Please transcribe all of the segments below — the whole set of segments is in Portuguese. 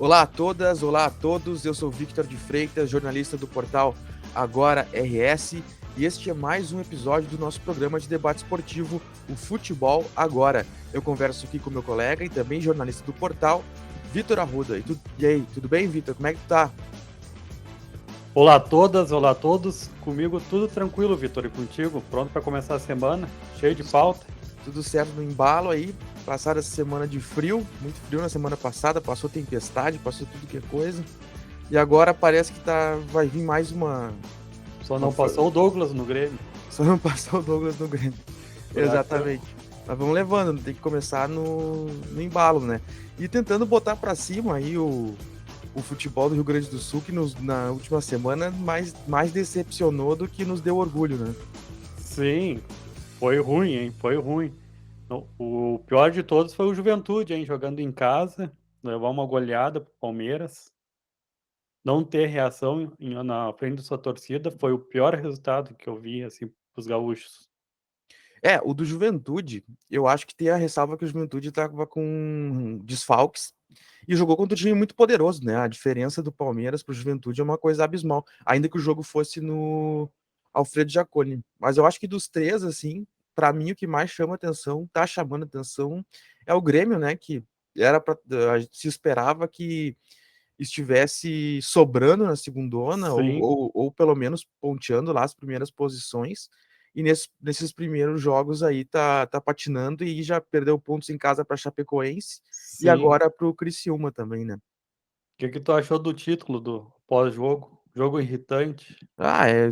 Olá a todas, olá a todos, eu sou Victor de Freitas, jornalista do portal Agora RS, e este é mais um episódio do nosso programa de debate esportivo, o Futebol Agora. Eu converso aqui com meu colega e também jornalista do portal, Vitor Arruda. E aí, tudo bem, Vitor? Como é que tu tá? Olá a todas, olá a todos. Comigo tudo tranquilo, Vitor, e contigo? Pronto para começar a semana? Cheio de pauta? Tudo certo no embalo aí? Passaram essa semana de frio, muito frio na semana passada, passou tempestade, passou tudo que é coisa. E agora parece que vai vir mais uma. Só uma não passou o Douglas no Grêmio. Só não passou o Douglas no Grêmio. Furacão. Exatamente. Mas vamos levando, tem que começar no embalo, né? E tentando botar para cima aí o futebol do Rio Grande do Sul, que na última semana mais decepcionou do que nos deu orgulho, né? Sim, foi ruim, hein? Foi ruim. O pior de todos foi o Juventude, hein? Jogando em casa, levar uma goleada pro Palmeiras. Não ter reação na frente da sua torcida foi o pior resultado que eu vi, assim, pros gaúchos. O do Juventude, eu acho que tem a ressalva que o Juventude estava com desfalques e jogou contra um time muito poderoso, né? A diferença do Palmeiras para o Juventude é uma coisa abismal, ainda que o jogo fosse no Alfredo Jaconi. Mas eu acho que dos três, assim, para mim o que mais chama atenção, tá chamando atenção, é o Grêmio, né? Que era para se esperava que estivesse sobrando na segundona Sim, ou pelo menos ponteando lá as primeiras posições. E nesses primeiros jogos aí tá patinando e já perdeu pontos em casa para Chapecoense e sim. agora para o Criciúma também, né? O que tu achou do título do pós-jogo? Jogo irritante.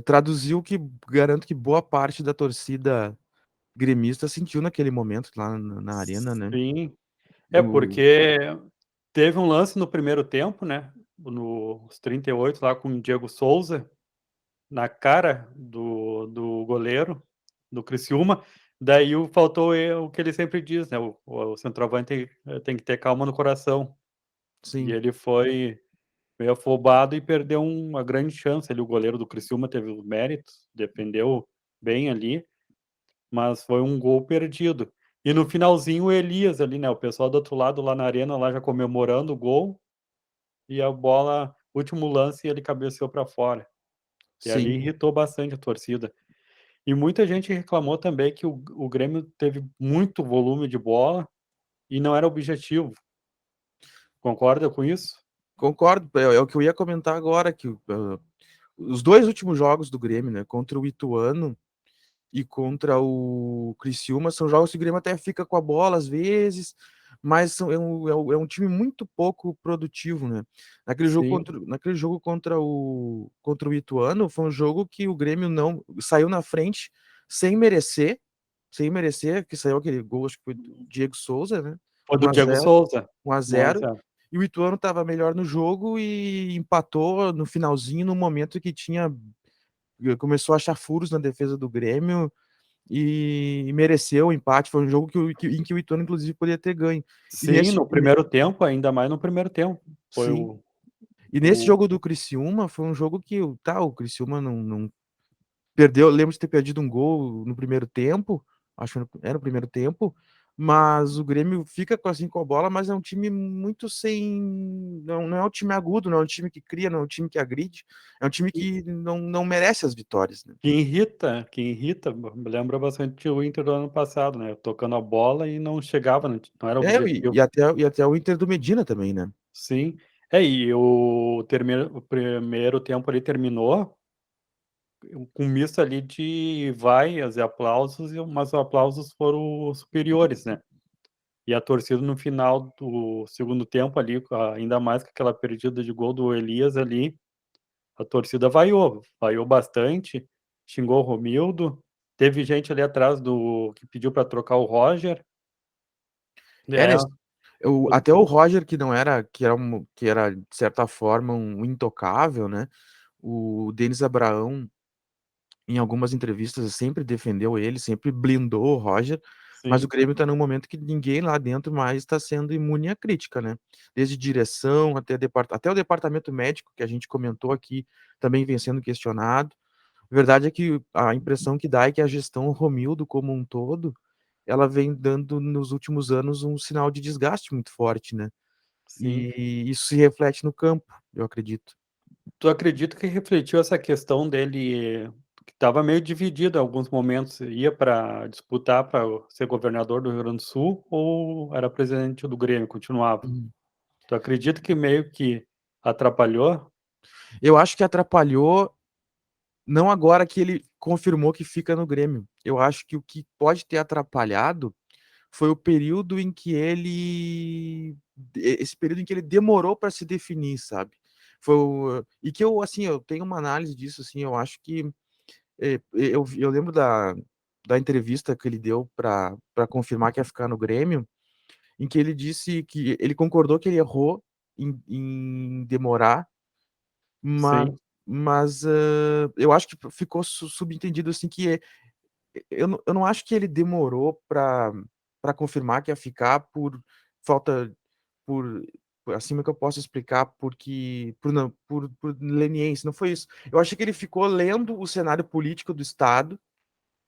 Traduziu que garanto que boa parte da torcida gremista sentiu naquele momento lá na arena, né? Sim. É O, porque teve um lance no primeiro tempo, né, nos 38 lá com o Diego Souza, na cara do goleiro do Criciúma, daí faltou o que ele sempre diz, né, o centroavante tem que ter calma no coração, e sim, ele foi meio afobado e perdeu uma grande chance ali, o goleiro do Criciúma teve os méritos, defendeu bem ali, mas foi um gol perdido. E no finalzinho o Elias ali, né, o pessoal do outro lado lá na arena lá já comemorando o gol, e a bola, último lance, ele cabeceou para fora. E ali sim. irritou bastante a torcida. E muita gente reclamou também que o Grêmio teve muito volume de bola e não era objetivo. Concorda com isso? Concordo, é o que eu ia comentar agora, que os dois últimos jogos do Grêmio, né, contra o Ituano e contra o Criciúma, são jogos que o Grêmio até fica com a bola às vezes, mas é um time muito pouco produtivo, né? Sim, Naquele jogo contra o Ituano, foi um jogo que o Grêmio não saiu na frente sem merecer, que saiu aquele gol, acho que foi do Diego Souza, né? foi um do a Diego zero Souza, 1 a 1 a 0 0. e o Ituano estava melhor no jogo e empatou no finalzinho, no momento que começou a achar furos na defesa do Grêmio e mereceu o empate. Foi um jogo em que o Ituano, inclusive, poderia ter ganho. E Sim, nesse, no primeiro tempo, ainda mais no primeiro tempo. Foi sim. E nesse o jogo do Criciúma, foi um jogo que o Criciúma não perdeu. Lembro de ter perdido um gol no primeiro tempo, acho que era no primeiro tempo, mas o Grêmio fica assim com a bola, mas é um time muito sem. Não é um time agudo, não é um time que cria, não é um time que agride, é um time que não merece as vitórias, né? que irrita, me lembra bastante o Inter do ano passado, né, tocando a bola e não chegava, não era E objetivo. até o Inter do Medina também, né? Sim. E o primeiro tempo ali terminou com um misto ali de vaias e aplausos, mas os aplausos foram superiores, né. E a torcida no final do segundo tempo ali, ainda mais com aquela perdida de gol do Elias ali, a torcida vaiou bastante, xingou o Romildo, teve gente ali atrás do que pediu para trocar o Roger. É, É, né? Até o Roger, que era, de certa forma, um intocável, né? O Denis Abraão, em algumas entrevistas, sempre defendeu ele, sempre blindou o Roger, mas o sim. Grêmio está num momento que ninguém lá dentro mais está sendo imune à crítica, né? Desde direção até o departamento médico, que a gente comentou aqui, também vem sendo questionado. A verdade é que a impressão que dá é que a gestão Romildo, como um todo, ela vem dando nos últimos anos um sinal de desgaste muito forte, né? sim. e isso se reflete no campo, eu acredito. Tu acredita que refletiu essa questão dele que estava meio dividido em alguns momentos, ia para disputar para ser governador do Rio Grande do Sul ou era presidente do Grêmio, continuava? Uhum. Tu acredita que meio que atrapalhou? Eu acho que atrapalhou, não agora que ele confirmou que fica no Grêmio. Eu acho que o que pode ter atrapalhado foi o período em que esse período em que ele demorou para se definir, sabe. Foi o e que eu, assim, eu tenho uma análise disso, assim, eu acho que, eu lembro da entrevista que ele deu para confirmar que ia ficar no Grêmio, em que ele disse que ele concordou que ele errou em demorar, mas Sim, eu acho que ficou subentendido, assim, que eu não acho que ele demorou para confirmar que ia ficar por falta por assim, como é que eu posso explicar? Porque por não por leniência, não foi isso. Eu achei que ele ficou lendo o cenário político do estado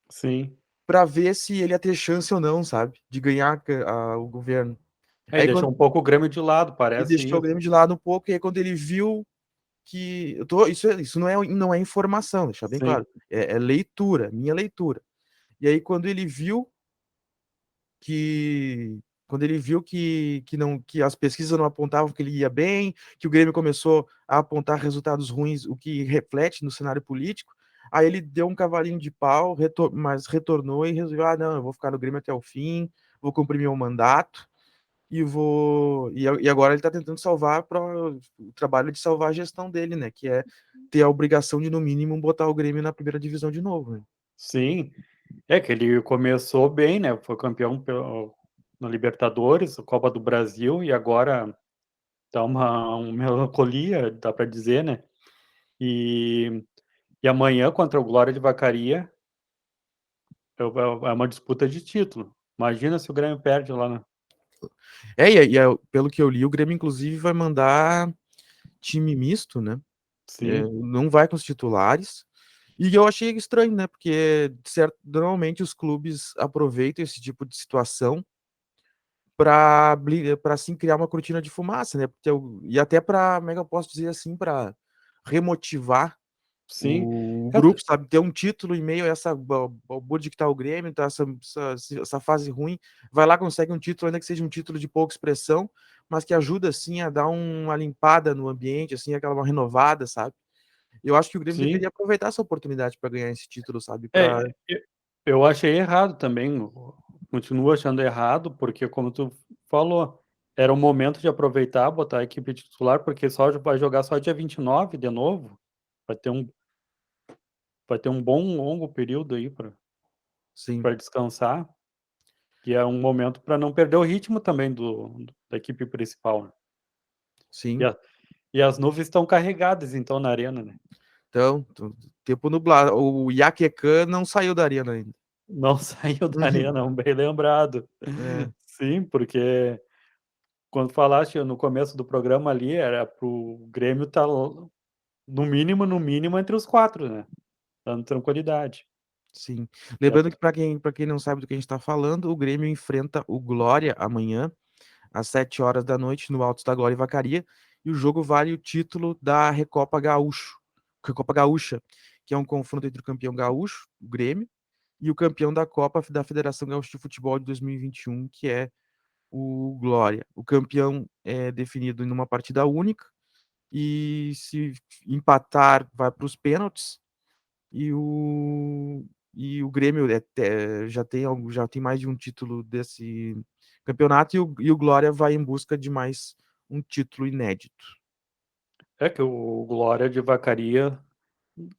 sim. para ver se ele ia ter chance ou não, sabe, de ganhar o governo. É, e Aí deixou quando um pouco o Grêmio de lado, e parece deixou o isso. Grêmio de lado um pouco, e aí quando ele viu que isso não é informação, deixar bem Sim, claro, é leitura, minha leitura. E aí que quando ele viu que as pesquisas não apontavam que ele ia bem, que o Grêmio começou a apontar resultados ruins, o que reflete no cenário político, aí ele deu um cavalinho de pau, mas retornou e resolveu: "Ah, não, eu vou ficar no Grêmio até o fim, vou cumprir meu mandato e agora ele está tentando salvar o trabalho de salvar a gestão dele, né, que é ter a obrigação de, no mínimo, botar o Grêmio na primeira divisão de novo, né". sim. É que ele começou bem, né, foi campeão pelo na Libertadores, Copa do Brasil e agora tá uma melancolia, dá pra dizer, né. E e amanhã contra o Glória de Vacaria é uma disputa de título. Imagina se o Grêmio perde lá na Pelo que eu li, o Grêmio inclusive vai mandar time misto, né, sim, não vai com os titulares, e eu achei estranho, né, porque normalmente os clubes aproveitam esse tipo de situação para assim, criar uma cortina de fumaça, né, porque e até para como é que eu posso dizer assim, para remotivar sim. o É, grupo, sabe, ter um título em meio a essa balbúrdia que tá o Grêmio, tá essa fase ruim, vai lá, consegue um título, ainda que seja um título de pouca expressão, mas que ajuda, assim, a dar uma limpada no ambiente, assim, aquela uma renovada, sabe. Eu acho que o Grêmio sim. deveria aproveitar essa oportunidade para ganhar esse título, sabe, para É, eu achei errado também, continuo achando errado, porque como tu falou, era o momento de aproveitar, botar a equipe titular, porque só vai jogar só dia 29 de novo, vai ter um vai ter um bom longo período aí para sim, pra descansar, que é um momento para não perder o ritmo também da equipe principal, né. E sim. a e as nuvens estão carregadas então na arena, né. Então, tempo nublado, o Jaquecã não saiu da arena ainda. Não saiu da arena, bem lembrado. É, Sim, porque quando falaste no começo do programa ali, era para o Grêmio estar no mínimo entre os 4, né, dando tranquilidade. sim. E Lembrando que para quem não sabe do que a gente tá falando, o Grêmio enfrenta o Glória amanhã, às 7 horas da noite, no Altos da Glória e Vacaria, e o jogo vale o título da Recopa Gaúcha, que é um confronto entre o campeão gaúcho, o Grêmio, e o campeão da Copa da Federação Gaúcha de Futebol de 2021, que é o Glória. O campeão é definido em uma partida única, e se empatar, vai para os pênaltis, e o Grêmio já tem mais de um título desse campeonato, e o Glória vai em busca de mais um título inédito. é que o Glória de Vacaria,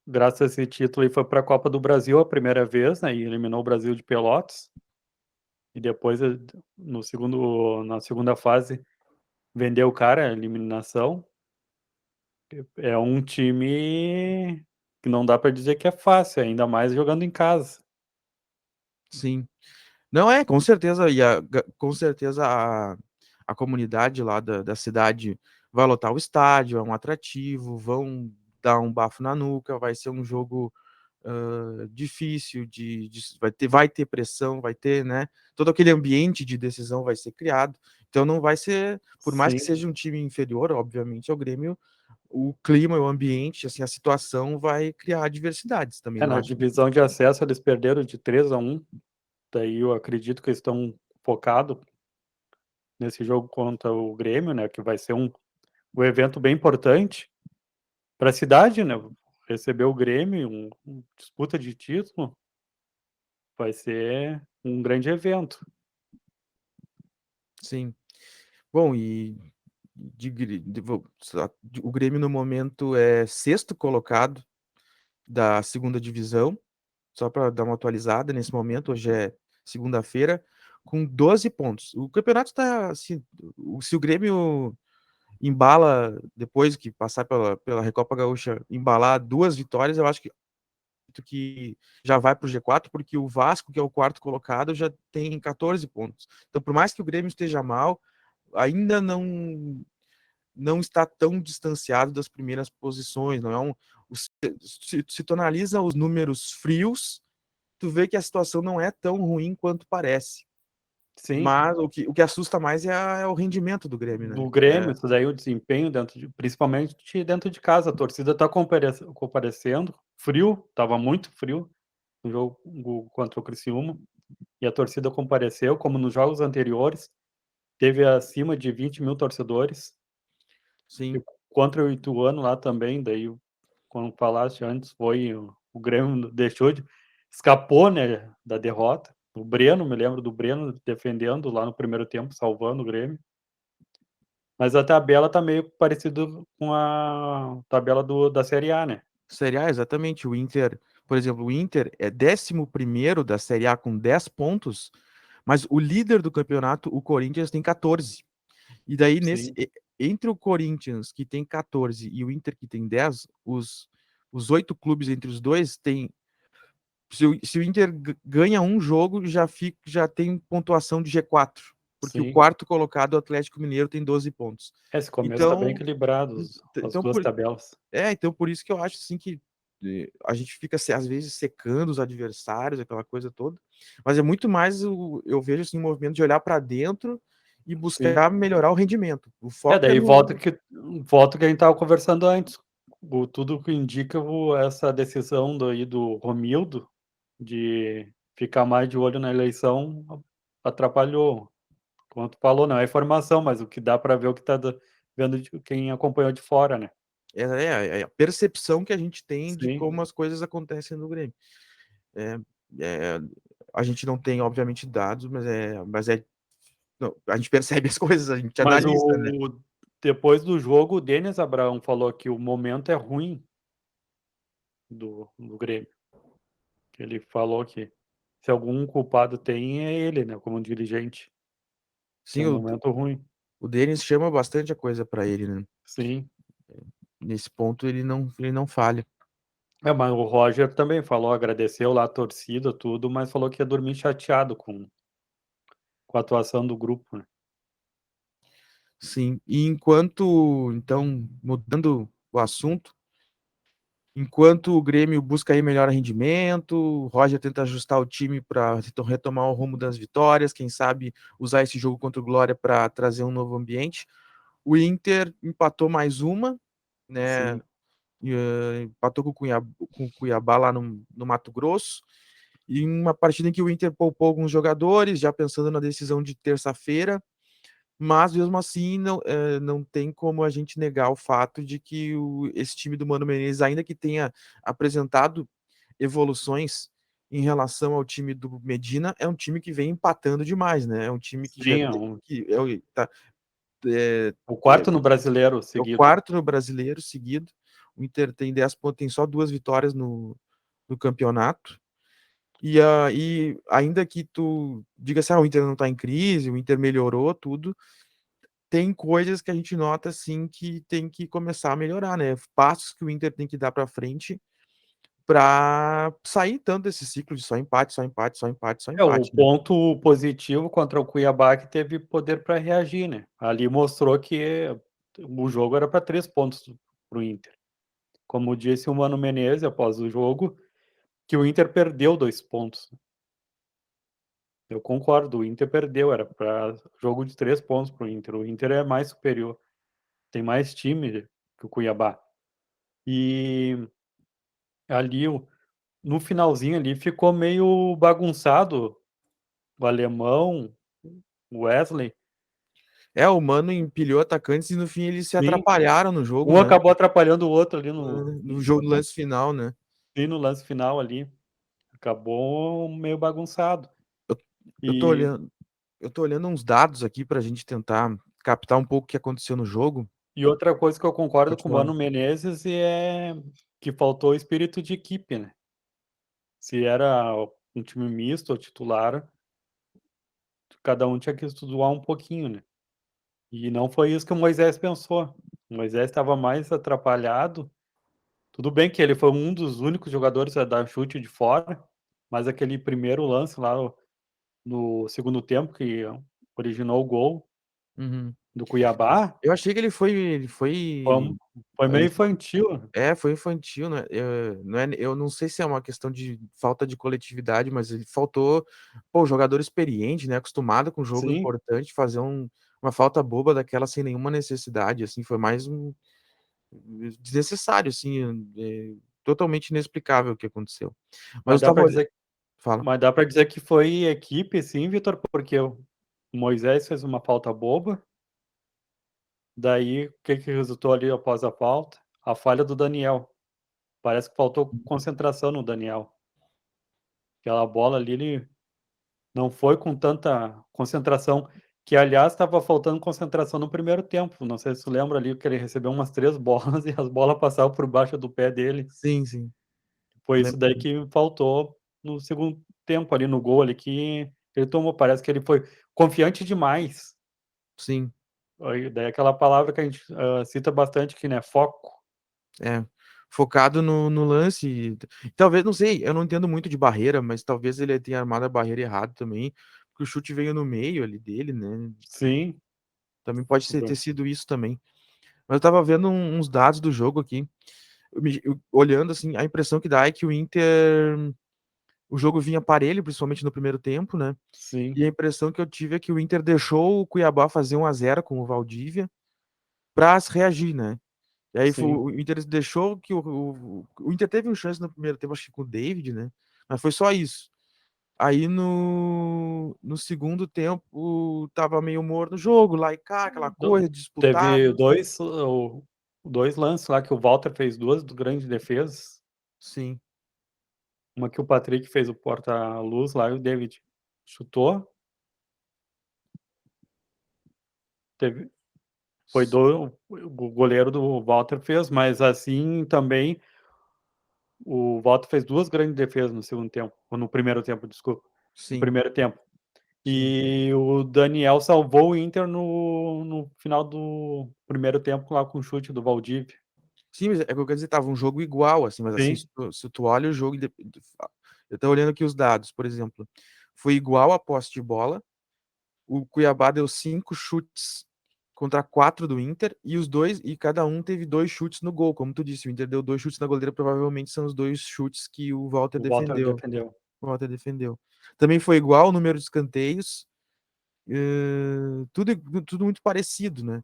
graças a esse título aí, foi para a Copa do Brasil a primeira vez, né, e eliminou o Brasil de Pelotas, e depois no segundo na segunda fase vendeu o cara, a eliminação. É um time que não dá para dizer que é fácil, ainda mais jogando em casa. Sim. Não, com certeza, com certeza a comunidade lá da cidade vai lotar o estádio, é um atrativo, vão dar um bafo na nuca, vai ser um jogo, difícil, vai ter pressão, vai ter, né? Todo aquele ambiente de decisão vai ser criado. Então não vai ser, por mais que Sim. seja um time inferior, obviamente, ao Grêmio, o clima, o ambiente, assim, a situação vai criar adversidades também, não Na acho. divisão de acesso eles perderam de 3-1, daí eu acredito que eles estão focado nesse jogo contra o Grêmio, né, que vai ser um evento bem importante para a cidade, né, receber o Grêmio, disputa de título, vai ser um grande evento. Sim. Bom, e o Grêmio no momento é sexto colocado da segunda divisão, só para dar uma atualizada nesse momento, hoje é segunda-feira, com 12 pontos. O campeonato está assim, se o Grêmio embala, depois que passar pela Recopa Gaúcha, embalar 2 vitórias, eu acho que já vai para o G4, porque o Vasco, que é o quarto colocado, já tem 14 pontos. Então, por mais que o Grêmio esteja mal, ainda não está tão distanciado das primeiras posições, não é se tu analisa os números frios, tu vê que a situação não é tão ruim quanto parece. Sim, Mas o que assusta mais é o rendimento do Grêmio, do né? Grêmio, isso daí o desempenho principalmente dentro de casa, a torcida tá comparecendo, frio, estava muito frio no jogo contra o Criciúma, e a torcida compareceu, como nos jogos anteriores, teve acima de 20.000 torcedores, e Sim, contra o Ituano lá também, daí como falaste antes, foi o Grêmio deixou de escapou, né, da derrota. O Breno, me lembro do Breno defendendo lá no primeiro tempo, salvando o Grêmio. Mas a tabela tá meio parecido com a tabela da Série A, né. Série A, exatamente. O Inter, por exemplo, o Inter é 11º da Série A com 10 pontos, mas o líder do campeonato, o Corinthians, tem 14. E daí, Sim, entre o Corinthians, que tem 14, e o Inter, que tem 10, os 8 clubes entre os dois têm. Se o Inter ganha um jogo, já tem pontuação de G4, porque o sim. quarto colocado, o Atlético Mineiro, tem 12 pontos. Esse começo tá bem Então, equilibrado as então 2 por, tabelas. então por isso que eu acho assim que a gente fica às vezes secando os adversários, aquela coisa toda, mas é muito mais eu vejo assim um movimento de olhar para dentro e Sim. buscar melhorar o rendimento. O foco é Daí no volta que a gente estava conversando antes, tudo que indica essa decisão do Romildo, de ficar mais de olho na eleição, atrapalhou. Como tu falou, não é informação, mas o que dá para ver, o que tá vendo de quem acompanhou de fora, né. a percepção que a gente tem de Sim, como as coisas acontecem no Grêmio. É, é, a gente não tem, obviamente, dados, mas não, a gente percebe as coisas, a gente mas analisa, né? depois do jogo, o Denis Abraão falou que o momento é ruim do Grêmio, que ele falou que se algum culpado tem é ele, né, como dirigente, que é Sim, um o, momento ruim. o Denis chama bastante a coisa para ele, né? Sim. Nesse ponto ele não falha. Mas o Roger também falou, agradeceu lá a torcida, tudo, mas falou que ia dormir chateado com a atuação do grupo, né. Sim, e enquanto, então, mudando o assunto, enquanto o Grêmio busca aí melhor rendimento, o Roger tenta ajustar o time para retomar o rumo das vitórias, quem sabe usar esse jogo contra o Glória para trazer um novo ambiente. O Inter empatou mais uma, né? Sim, Empatou com o Cuiabá lá no Mato Grosso, e uma partida em que o Inter poupou alguns jogadores, já pensando na decisão de terça-feira, mas mesmo assim não tem como a gente negar o fato de que esse time do Mano Menezes, ainda que tenha apresentado evoluções em relação ao time do Medina, é um time que vem empatando demais, né? É um time que já sim, que é, o é, quarto no Brasileiro é o seguido. quarto no brasileiro seguido. O Inter tem 10 pontos, tem só 2 vitórias no campeonato. E ainda que tu diga assim, o Inter não tá em crise, o Inter melhorou tudo, tem coisas que a gente nota assim que tem que começar a melhorar, né? Passos que o Inter tem que dar para frente para sair tanto desse ciclo de só empate, só empate, só empate, só O empate, né? ponto positivo contra o Cuiabá que teve poder para reagir, né. Ali mostrou que o jogo era para 3 pontos para o Inter. Como disse o Mano Menezes após o jogo, que o Inter perdeu 2 pontos. Eu concordo, o Inter perdeu, era para jogo de 3 pontos para o Inter. O Inter é mais superior, tem mais time que o Cuiabá. E ali no finalzinho ali ficou meio bagunçado, o Alemão, o Wesley. O Mano empilhou atacantes e no fim eles se Sim, atrapalharam no jogo, um né? acabou atrapalhando o outro ali no No jogo, no lance final, né? sim, no lance final ali. Acabou meio bagunçado. Eu, eu tô E olhando, eu tô olhando uns dados aqui pra gente tentar captar um pouco o que aconteceu no jogo. e outra coisa que eu concordo Pode com o falar. Mano Menezes é que faltou espírito de equipe, né. Se era um time misto ou titular, cada um tinha que estudar um pouquinho, né. E não foi isso que o Moisés pensou. O Moisés estava mais atrapalhado. Tudo bem que ele foi um dos únicos jogadores a dar chute de fora, mas aquele primeiro lance lá no segundo tempo que originou o gol Uhum. do Cuiabá, Eu achei que ele foi foi, foi meio ele infantil, né. foi infantil, né? Eu não sei se é uma questão de falta de coletividade, mas ele faltou, pô, jogador experiente, né? Acostumado com jogo Sim, importante, fazer uma falta boba daquela sem nenhuma necessidade, assim, foi mais desnecessário, assim, totalmente inexplicável o que aconteceu. Mas eu mas dá estava pra olhando, dizer fala. mas dá pra dizer que foi equipe sim, Vitor, porque o Moisés fez uma falta boba, daí o que que resultou ali após a falta? A falha do Daniel. Parece que faltou concentração no Daniel. Aquela bola ali, ele não foi com tanta concentração, que aliás estava faltando concentração no primeiro tempo, não sei se tu lembra ali que ele recebeu umas 3 bolas e as bolas passavam por baixo do pé dele. Sim, sim. Foi isso Lembro. daí que faltou no segundo tempo ali, no gol ali que ele tomou, parece que ele foi confiante demais. Sim. Aí daí aquela palavra que a gente, cita bastante aqui, né, foco. É, focado no lance. Talvez, não sei, eu não entendo muito de barreira, mas talvez ele tenha armado a barreira errado também, porque o chute veio no meio ali dele, né? Sim, Também pode ter sido isso também. Mas eu tava vendo uns dados do jogo aqui, olhando assim, a impressão que dá é que o jogo vinha parelho, principalmente no primeiro tempo, né? sim, E a impressão que eu tive é que o Inter deixou o Cuiabá fazer 1-0 com o Valdívia para reagir, né? E aí sim. o Inter deixou que o Inter teve uma chance no primeiro tempo, acho que com o David, né? Mas foi só isso. Aí no segundo tempo tava meio morno o jogo, lá e cá, aquela Do coisa disputada. teve 2 lances lá que o Walter fez 2 grandes defesas, Sim, uma que o Patrick fez o porta-luz lá e o David chutou, teve foi do o goleiro do Walter fez, mas assim também o Walter fez 2 grandes defesas no segundo tempo, ou no primeiro tempo, desculpa, no sim, primeiro tempo. sim. E o Daniel salvou o Inter no final do primeiro tempo lá com o chute do Valdívia. Sim, mas é que eu quero dizer, tava um jogo igual, assim, mas assim, Sim, se tu olha o jogo, eu tô olhando aqui os dados, por exemplo, foi igual a posse de bola, o Cuiabá deu 5 chutes contra 4 do Inter, e cada um teve 2 chutes no gol, como tu disse, o Inter deu 2 chutes na goleira, provavelmente são os 2 chutes que o Walter o Walter defendeu. defendeu. O Walter defendeu. Também foi igual o número de escanteios, tudo, tudo muito parecido, né?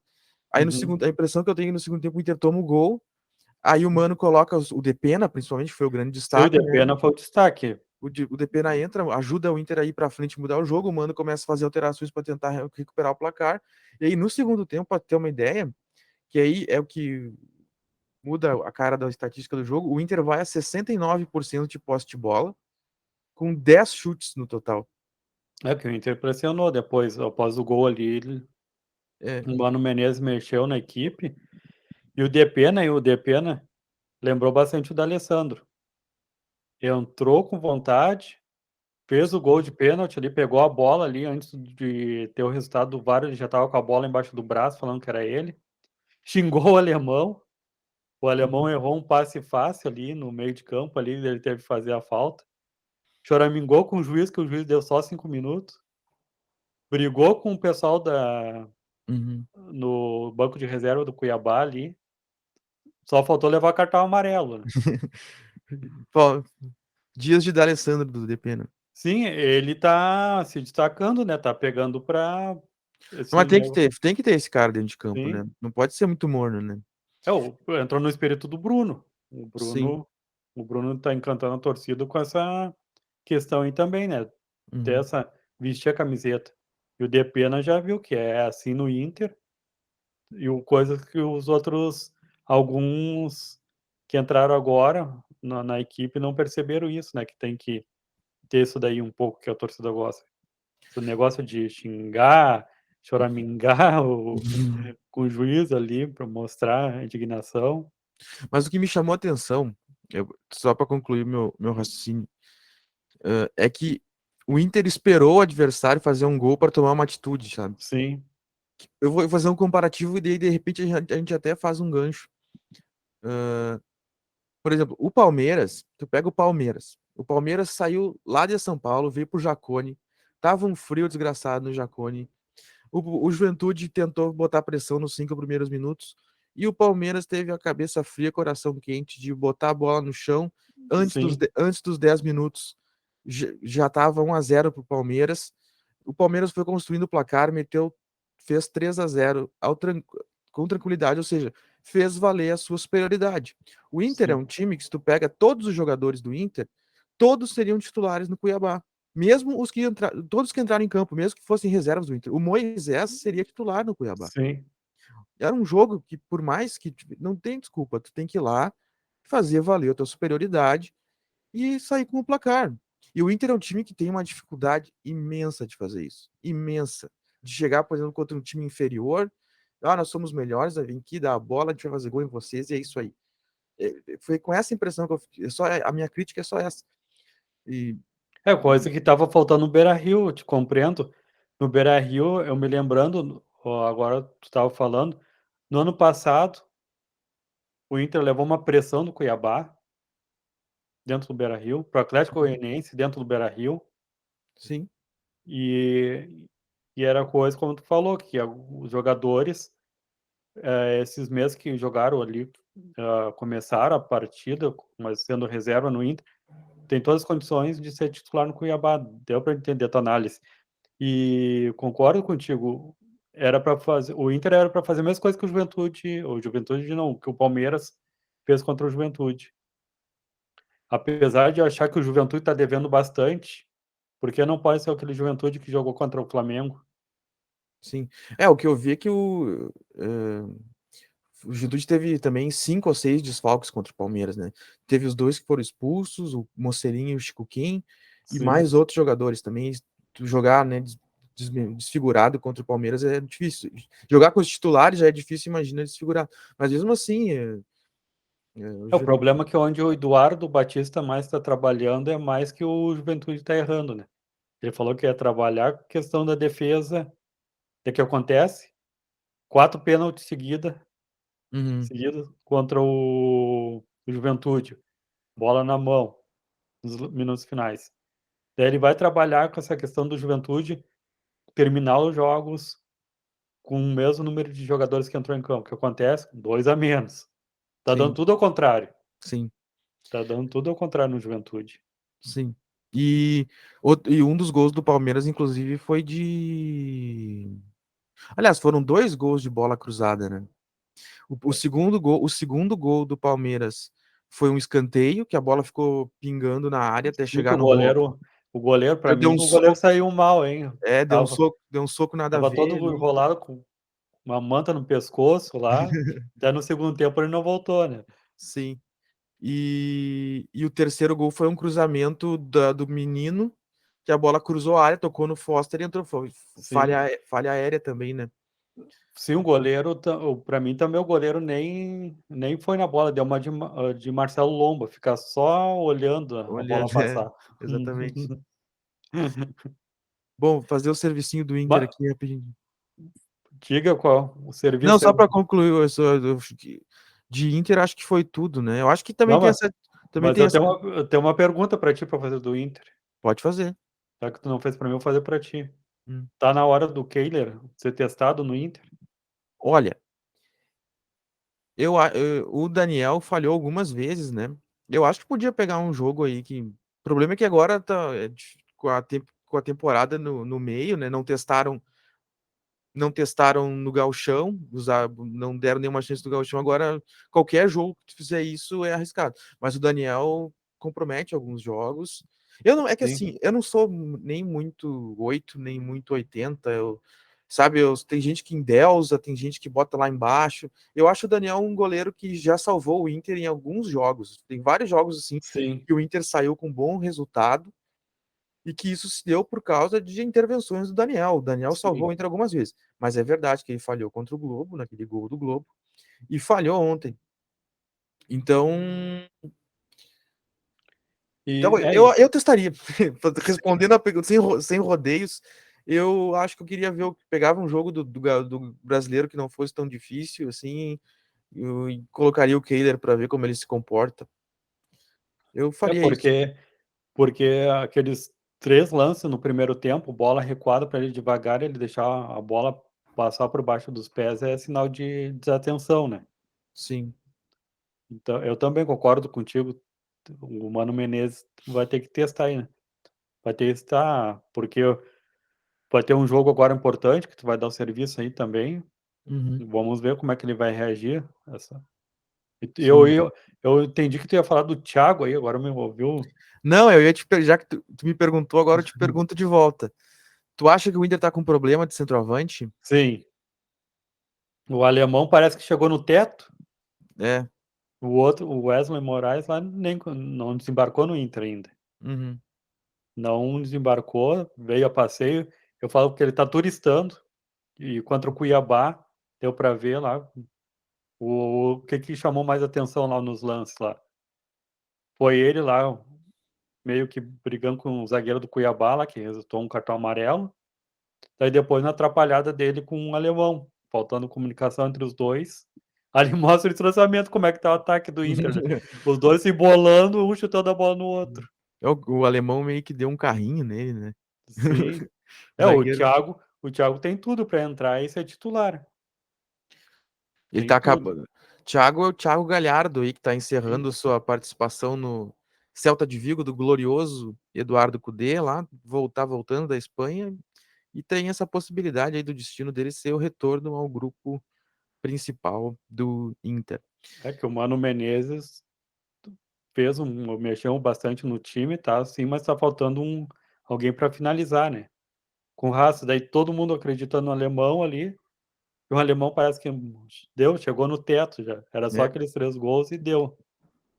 Aí no Uhum. segundo, a impressão que eu tenho é que no segundo tempo o Inter toma o gol, aí o Mano coloca o Depena, principalmente, foi o grande Sim, o destaque, né? Depena foi o destaque. O Depena entra, ajuda o Inter a ir para frente e mudar o jogo, o Mano começa a fazer alterações para tentar recuperar o placar. E aí no segundo tempo, para ter uma ideia, que aí é o que muda a cara da estatística do jogo, o Inter vai a 69% de posse de bola, com 10 chutes no total. É que o Inter pressionou depois, após o gol ali, É, o Mano Menezes mexeu na equipe, e o Depena lembrou bastante o D'Alessandro. Entrou com vontade, fez o gol de pênalti ali, pegou a bola ali antes de ter o resultado do VAR, ele já estava com a bola embaixo do braço, falando que era ele. Xingou o alemão uhum. errou um passe fácil ali no meio de campo ali, ele teve que fazer a falta. Choramingou com o juiz, que o juiz deu só 5 minutos. Brigou com o pessoal Uhum. no banco de reserva do Cuiabá ali, só faltou levar cartão amarelo, né. Pô, Dias de D'Alessandro do DP, né? Sim, ele tá se destacando, né? Tá pegando para Mas esse tem que novo. ter, tem que ter esse cara dentro de campo, né? Sim. Não pode ser muito morno, né? Entrou no espírito do Bruno. O Sim. Bruno, o Bruno tá encantando a torcida com essa questão aí também, né? Uhum. Dessa vestir a camiseta. E o Depena já viu que é assim no Inter, e o coisa que os outros, alguns que entraram agora na equipe não perceberam isso, né? Que tem que ter isso daí um pouco que a torcida gosta. Esse negócio de xingar, choramingar com o juiz ali para mostrar a indignação. Mas o que me chamou a atenção, só para concluir meu raciocínio, é que o Inter esperou o adversário fazer um gol para tomar uma atitude, sabe? Sim, Eu vou fazer um comparativo e daí, de repente, a gente até faz um gancho. Por exemplo, o Palmeiras, tu pega o Palmeiras saiu lá de São Paulo, veio pro Jacone, tava um frio desgraçado no Jacone, o Juventude tentou botar pressão nos 5 primeiros minutos e o Palmeiras teve a cabeça fria, coração quente de botar a bola no chão sim, antes dos 10 minutos. Já estava 1-0 para o Palmeiras. O Palmeiras foi construindo o placar, fez 3-0 com tranquilidade, ou seja, fez valer a sua superioridade. O Inter é sim, um time que, se tu pega todos os jogadores do Inter, todos seriam titulares no Cuiabá. Mesmo os que entraram, todos que entraram em campo, mesmo que fossem reservas do Inter. O Moisés seria titular no Cuiabá. sim. Era um jogo que, por mais que não tem desculpa, tu tem que ir lá, fazer valer a tua superioridade e sair com o placar. E o Inter é um time que tem uma dificuldade imensa de fazer isso. Imensa. De chegar, por exemplo, contra um time inferior. Ah, nós somos melhores, vem aqui, dá a bola, a gente vai fazer gol em vocês, e é isso aí. Foi com essa impressão que eu fiquei. A minha crítica é só essa. E, É coisa que estava faltando no Beira-Rio, eu te compreendo. No Beira-Rio, eu me lembrando, ó, agora tu estava falando, no ano passado, o Inter levou uma pressão do Cuiabá dentro do Beira-Rio, para o Atlético Goianiense dentro do Beira-Rio, sim. e e era coisa como tu falou, que os jogadores, esses meses que jogaram ali, começaram a partida, mas sendo reserva no Inter, tem todas as condições de ser titular no Cuiabá, deu para entender a tua análise. E concordo contigo, era para fazer o Inter era para fazer a mesma coisa que o Juventude não, que o Palmeiras fez contra o Juventude. Apesar de eu achar que o Juventude está devendo bastante, porque não pode ser aquele Juventude que jogou contra o Flamengo. Sim. O que eu vi é que o Juventude teve também 5 ou 6 desfalques contra o Palmeiras, né? Teve os dois que foram expulsos, o Mocerinho e o Chico Kim, e Sim. mais outros jogadores também. Tu jogar, né, desfigurado contra o Palmeiras é difícil. Jogar com os titulares já é difícil, imagina desfigurado. Mas mesmo assim, o O problema é que onde o Eduardo Batista mais está trabalhando é mais que o Juventude está errando, né. Ele falou que ia trabalhar com a questão da defesa. O que acontece? 4 pênaltis Uhum, seguidos contra o Juventude, bola na mão, nos minutos finais. Daí ele vai trabalhar com essa questão do Juventude terminar os jogos com o mesmo número de jogadores que entrou em campo. O que acontece? 2 a menos. Tá dando sim, tudo ao contrário. sim, Tá dando tudo ao contrário no Juventude. sim. E um dos gols do Palmeiras, inclusive, foi de. Aliás, foram 2 gols de bola cruzada, né? O segundo gol do Palmeiras foi um escanteio, que a bola ficou pingando na área até Sim, que chegar no gol. o goleiro para Deu mim, um o goleiro soco, saiu mal, hein. Tava deu um soco nada a tava todo ver ali. enrolado com uma manta no pescoço lá, até no segundo tempo ele não voltou, né. Sim. E o terceiro gol foi um cruzamento do menino, que a bola cruzou a área, tocou no Foster e entrou. Foi Sim. falha aérea também, né? Sim, o goleiro para mim também o goleiro nem foi na bola, deu uma de Marcelo Lomba, ficar só olhando a bola Olhando, passar. exatamente. Bom, vou fazer o servicinho do Inter Ma aqui rapidinho. Diga qual o Não, serviço é só para concluir, de Inter, acho que foi tudo, né? Eu acho que também não, tem essa. Também mas tem essa. eu tenho uma pergunta para ti para fazer do Inter, Pode fazer. já que tu não fez para mim, eu vou fazer para ti. Hum. Tá na hora do Kehler ser testado no Inter? Olha, o Daniel falhou algumas vezes, né? Eu acho que podia pegar um jogo aí que O problema é que agora tá, com a temporada no meio, né? Não testaram no gauchão, não deram nenhuma chance do gauchão. Agora, qualquer jogo que tu fizer isso é arriscado. Mas o Daniel compromete alguns jogos. Eu não, é que Sim, assim, eu não sou nem muito 8 nem muito 80. Sabe, tem gente que endeusa, tem gente que bota lá embaixo. Eu acho o Daniel um goleiro que já salvou o Inter em alguns jogos. Tem vários jogos assim sim, que o Inter saiu com bom resultado e que isso se deu por causa de intervenções do Daniel. O Daniel salvou sim. o Inter algumas vezes, mas é verdade que ele falhou contra o Globo, naquele gol do Globo, e falhou ontem. Então, E então é, eu testaria. Respondendo a pergunta sem rodeios, eu acho que eu queria ver, pegava um jogo do brasileiro que não fosse tão difícil assim, e colocaria o Kehler para ver como ele se comporta. Eu é faria isso. porque aqueles 3 lances no primeiro tempo, bola recuada para ele devagar, ele deixar a bola passar por baixo dos pés é sinal de desatenção, né. Sim. Então eu também concordo contigo, o Mano Menezes vai ter que testar aí, né. Vai testar, porque vai ter um jogo agora importante que tu vai dar o serviço aí também, Uhum. vamos ver como é que ele vai reagir, essa e Sim. eu entendi que tu ia falar do Thiago aí, agora me ouviu. Não, eu ia já que tu me perguntou, agora eu te pergunto de volta. Tu acha que o Inter tá com problema de centroavante? Sim, o alemão parece que chegou no teto. É. O outro, o Wesley Moraes lá nem não desembarcou no Inter ainda. Uhum. Não desembarcou, veio a passeio. Eu falo que ele tá turistando, e contra o Cuiabá, deu pra ver lá o que que chamou mais atenção lá nos lances lá. Foi ele lá, meio que brigando com o zagueiro do Cuiabá lá, que resultou um cartão amarelo. Daí depois na atrapalhada dele com o alemão, faltando comunicação entre os 2. Ali mostra o distanciamento, como é que tá o ataque do Inter, né. Os 2 se embolando, um chutando a bola no outro. O alemão meio que deu um carrinho nele, né? Sim. O É, o zagueiro. Thiago o Thiago tem tudo pra entrar e ser titular. Ele Tem tá tudo. acabando. Thiago é o Thiago Galhardo aí, que tá Sim. encerrando sua participação no Celta de Vigo, do glorioso Eduardo Cudê, lá, voltando da Espanha, e tem essa possibilidade aí do destino dele ser o retorno ao grupo principal do Inter. É que o Mano Menezes fez mexeu bastante no time, tá, sim, mas tá faltando alguém pra finalizar, né. Com raça, daí todo mundo acredita no alemão ali, e o alemão parece que chegou no teto já, era só Né? aqueles 3 gols e deu.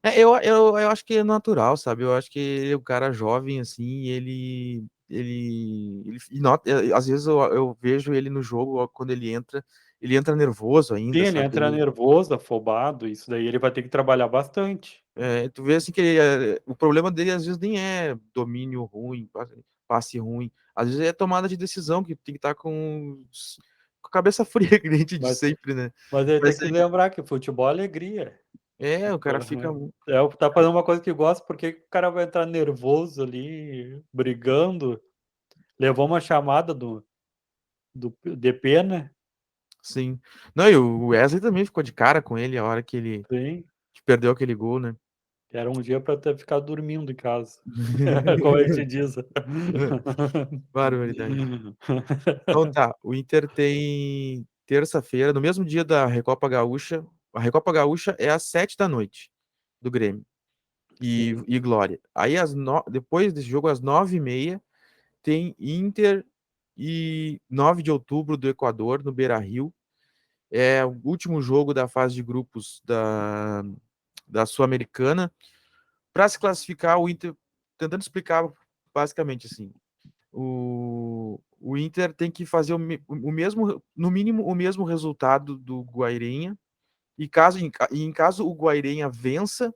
Eu acho que é natural, sabe? Eu acho que ele é um cara jovem, assim, e e nota, às vezes eu vejo ele no jogo, ó, quando ele entra nervoso Sim, ainda, ele sabe? entra nervoso, afobado, isso daí ele vai ter que trabalhar bastante. Tu vê assim que o problema dele às vezes nem é domínio ruim, passe ruim, às vezes é tomada de decisão, que tem que estar com a cabeça fria, que nem a gente diz Mas sempre, né? mas ele tem Mas que lembrar que futebol é alegria. o cara fica. Tá fazendo uma coisa que gosta, por que que o cara vai entrar nervoso ali, brigando? Levou uma chamada do DP, né. Sim. Não, e o Wesley também ficou de cara com ele a hora que ele Sim, que perdeu aquele gol, né? era um dia pra ter ficado dormindo em casa, como a gente diz. Barbaridade. Então tá, o Inter tem terça-feira, no mesmo dia da Recopa Gaúcha. A Recopa Gaúcha é às 7 da noite do Grêmio Sim, e Glória. Aí depois desse jogo, às 9h30, tem Inter e 9 de outubro do Equador, no Beira-Rio. É o último jogo da fase de grupos da Sul-Americana. Para se classificar, o Inter, tentando explicar basicamente assim, o Inter tem que fazer o mesmo, no mínimo, o mesmo resultado do Guairenha, e em caso o Guairenha vença,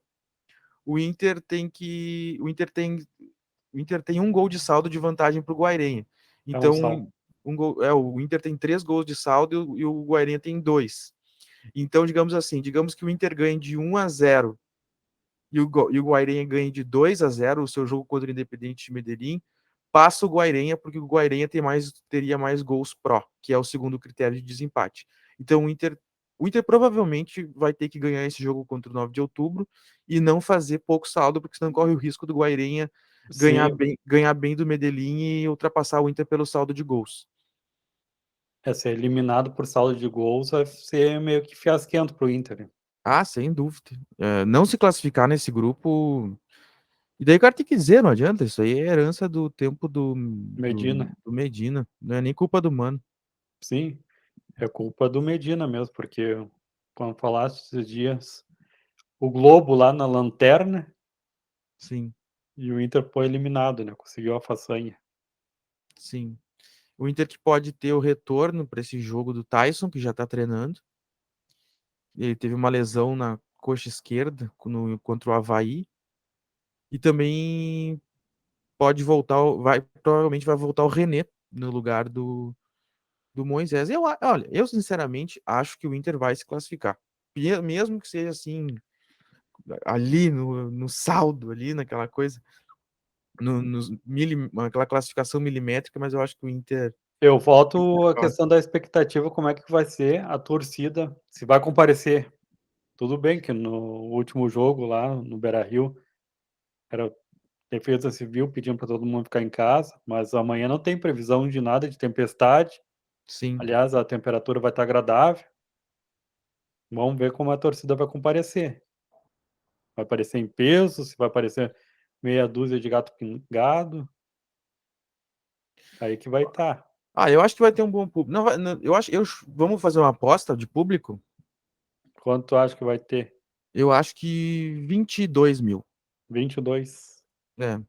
o Inter tem que. O Inter tem um gol de saldo de vantagem para o Guairenha. é um Então, sal. o Inter tem 3 gols de saldo e o Guairenha tem 2. Então, digamos assim, digamos que o Inter ganhe de 1-0 e o Guairenha ganhe de 2-0 o seu jogo contra o Independente de Medellín, passa o Guairenha, porque o Guairenha teria mais gols pró, que é o segundo critério de desempate. Então o Inter provavelmente vai ter que ganhar esse jogo contra o 9 de outubro e não fazer pouco saldo, porque senão corre o risco do Guairenha Sim, ganhar bem do Medellín e ultrapassar o Inter pelo saldo de gols. ser eliminado por saldo de gols vai ser meio que fiasquento para o Inter, né. Ah, sem dúvida. Não se classificar nesse grupo. E daí o cara tem que dizer, não adianta. Isso aí é herança do tempo Medina. do Medina. Não é nem culpa do Mano. Sim, é culpa do Medina mesmo, porque quando falaste esses dias, o Globo lá na lanterna Sim, e o Inter foi eliminado, né, conseguiu a façanha. sim. O Inter que pode ter o retorno para esse jogo do Tyson, que já tá treinando. Ele teve uma lesão na coxa esquerda contra o Avaí. E também pode voltar, provavelmente vai voltar o René no lugar do Moisés. Olha, eu sinceramente acho que o Inter vai se classificar. Mesmo que seja assim, ali no saldo, ali naquela coisa, naquela classificação milimétrica, mas eu acho que o Inter. Eu volto à questão da expectativa, como é que vai ser a torcida, se vai comparecer. Tudo bem que no último jogo lá no Beira-Rio, era defesa civil pedindo para todo mundo ficar em casa, mas amanhã não tem previsão de nada de tempestade. Sim. Aliás, a temperatura vai estar agradável. Vamos ver como a torcida vai comparecer. Vai aparecer em peso, se vai aparecer meia dúzia de gato pingado, aí que vai estar. Ah, eu acho que vai ter um bom público. Não, vamos fazer uma aposta de público? Quanto tu acha que vai ter? Eu acho que 22 mil. 22. É.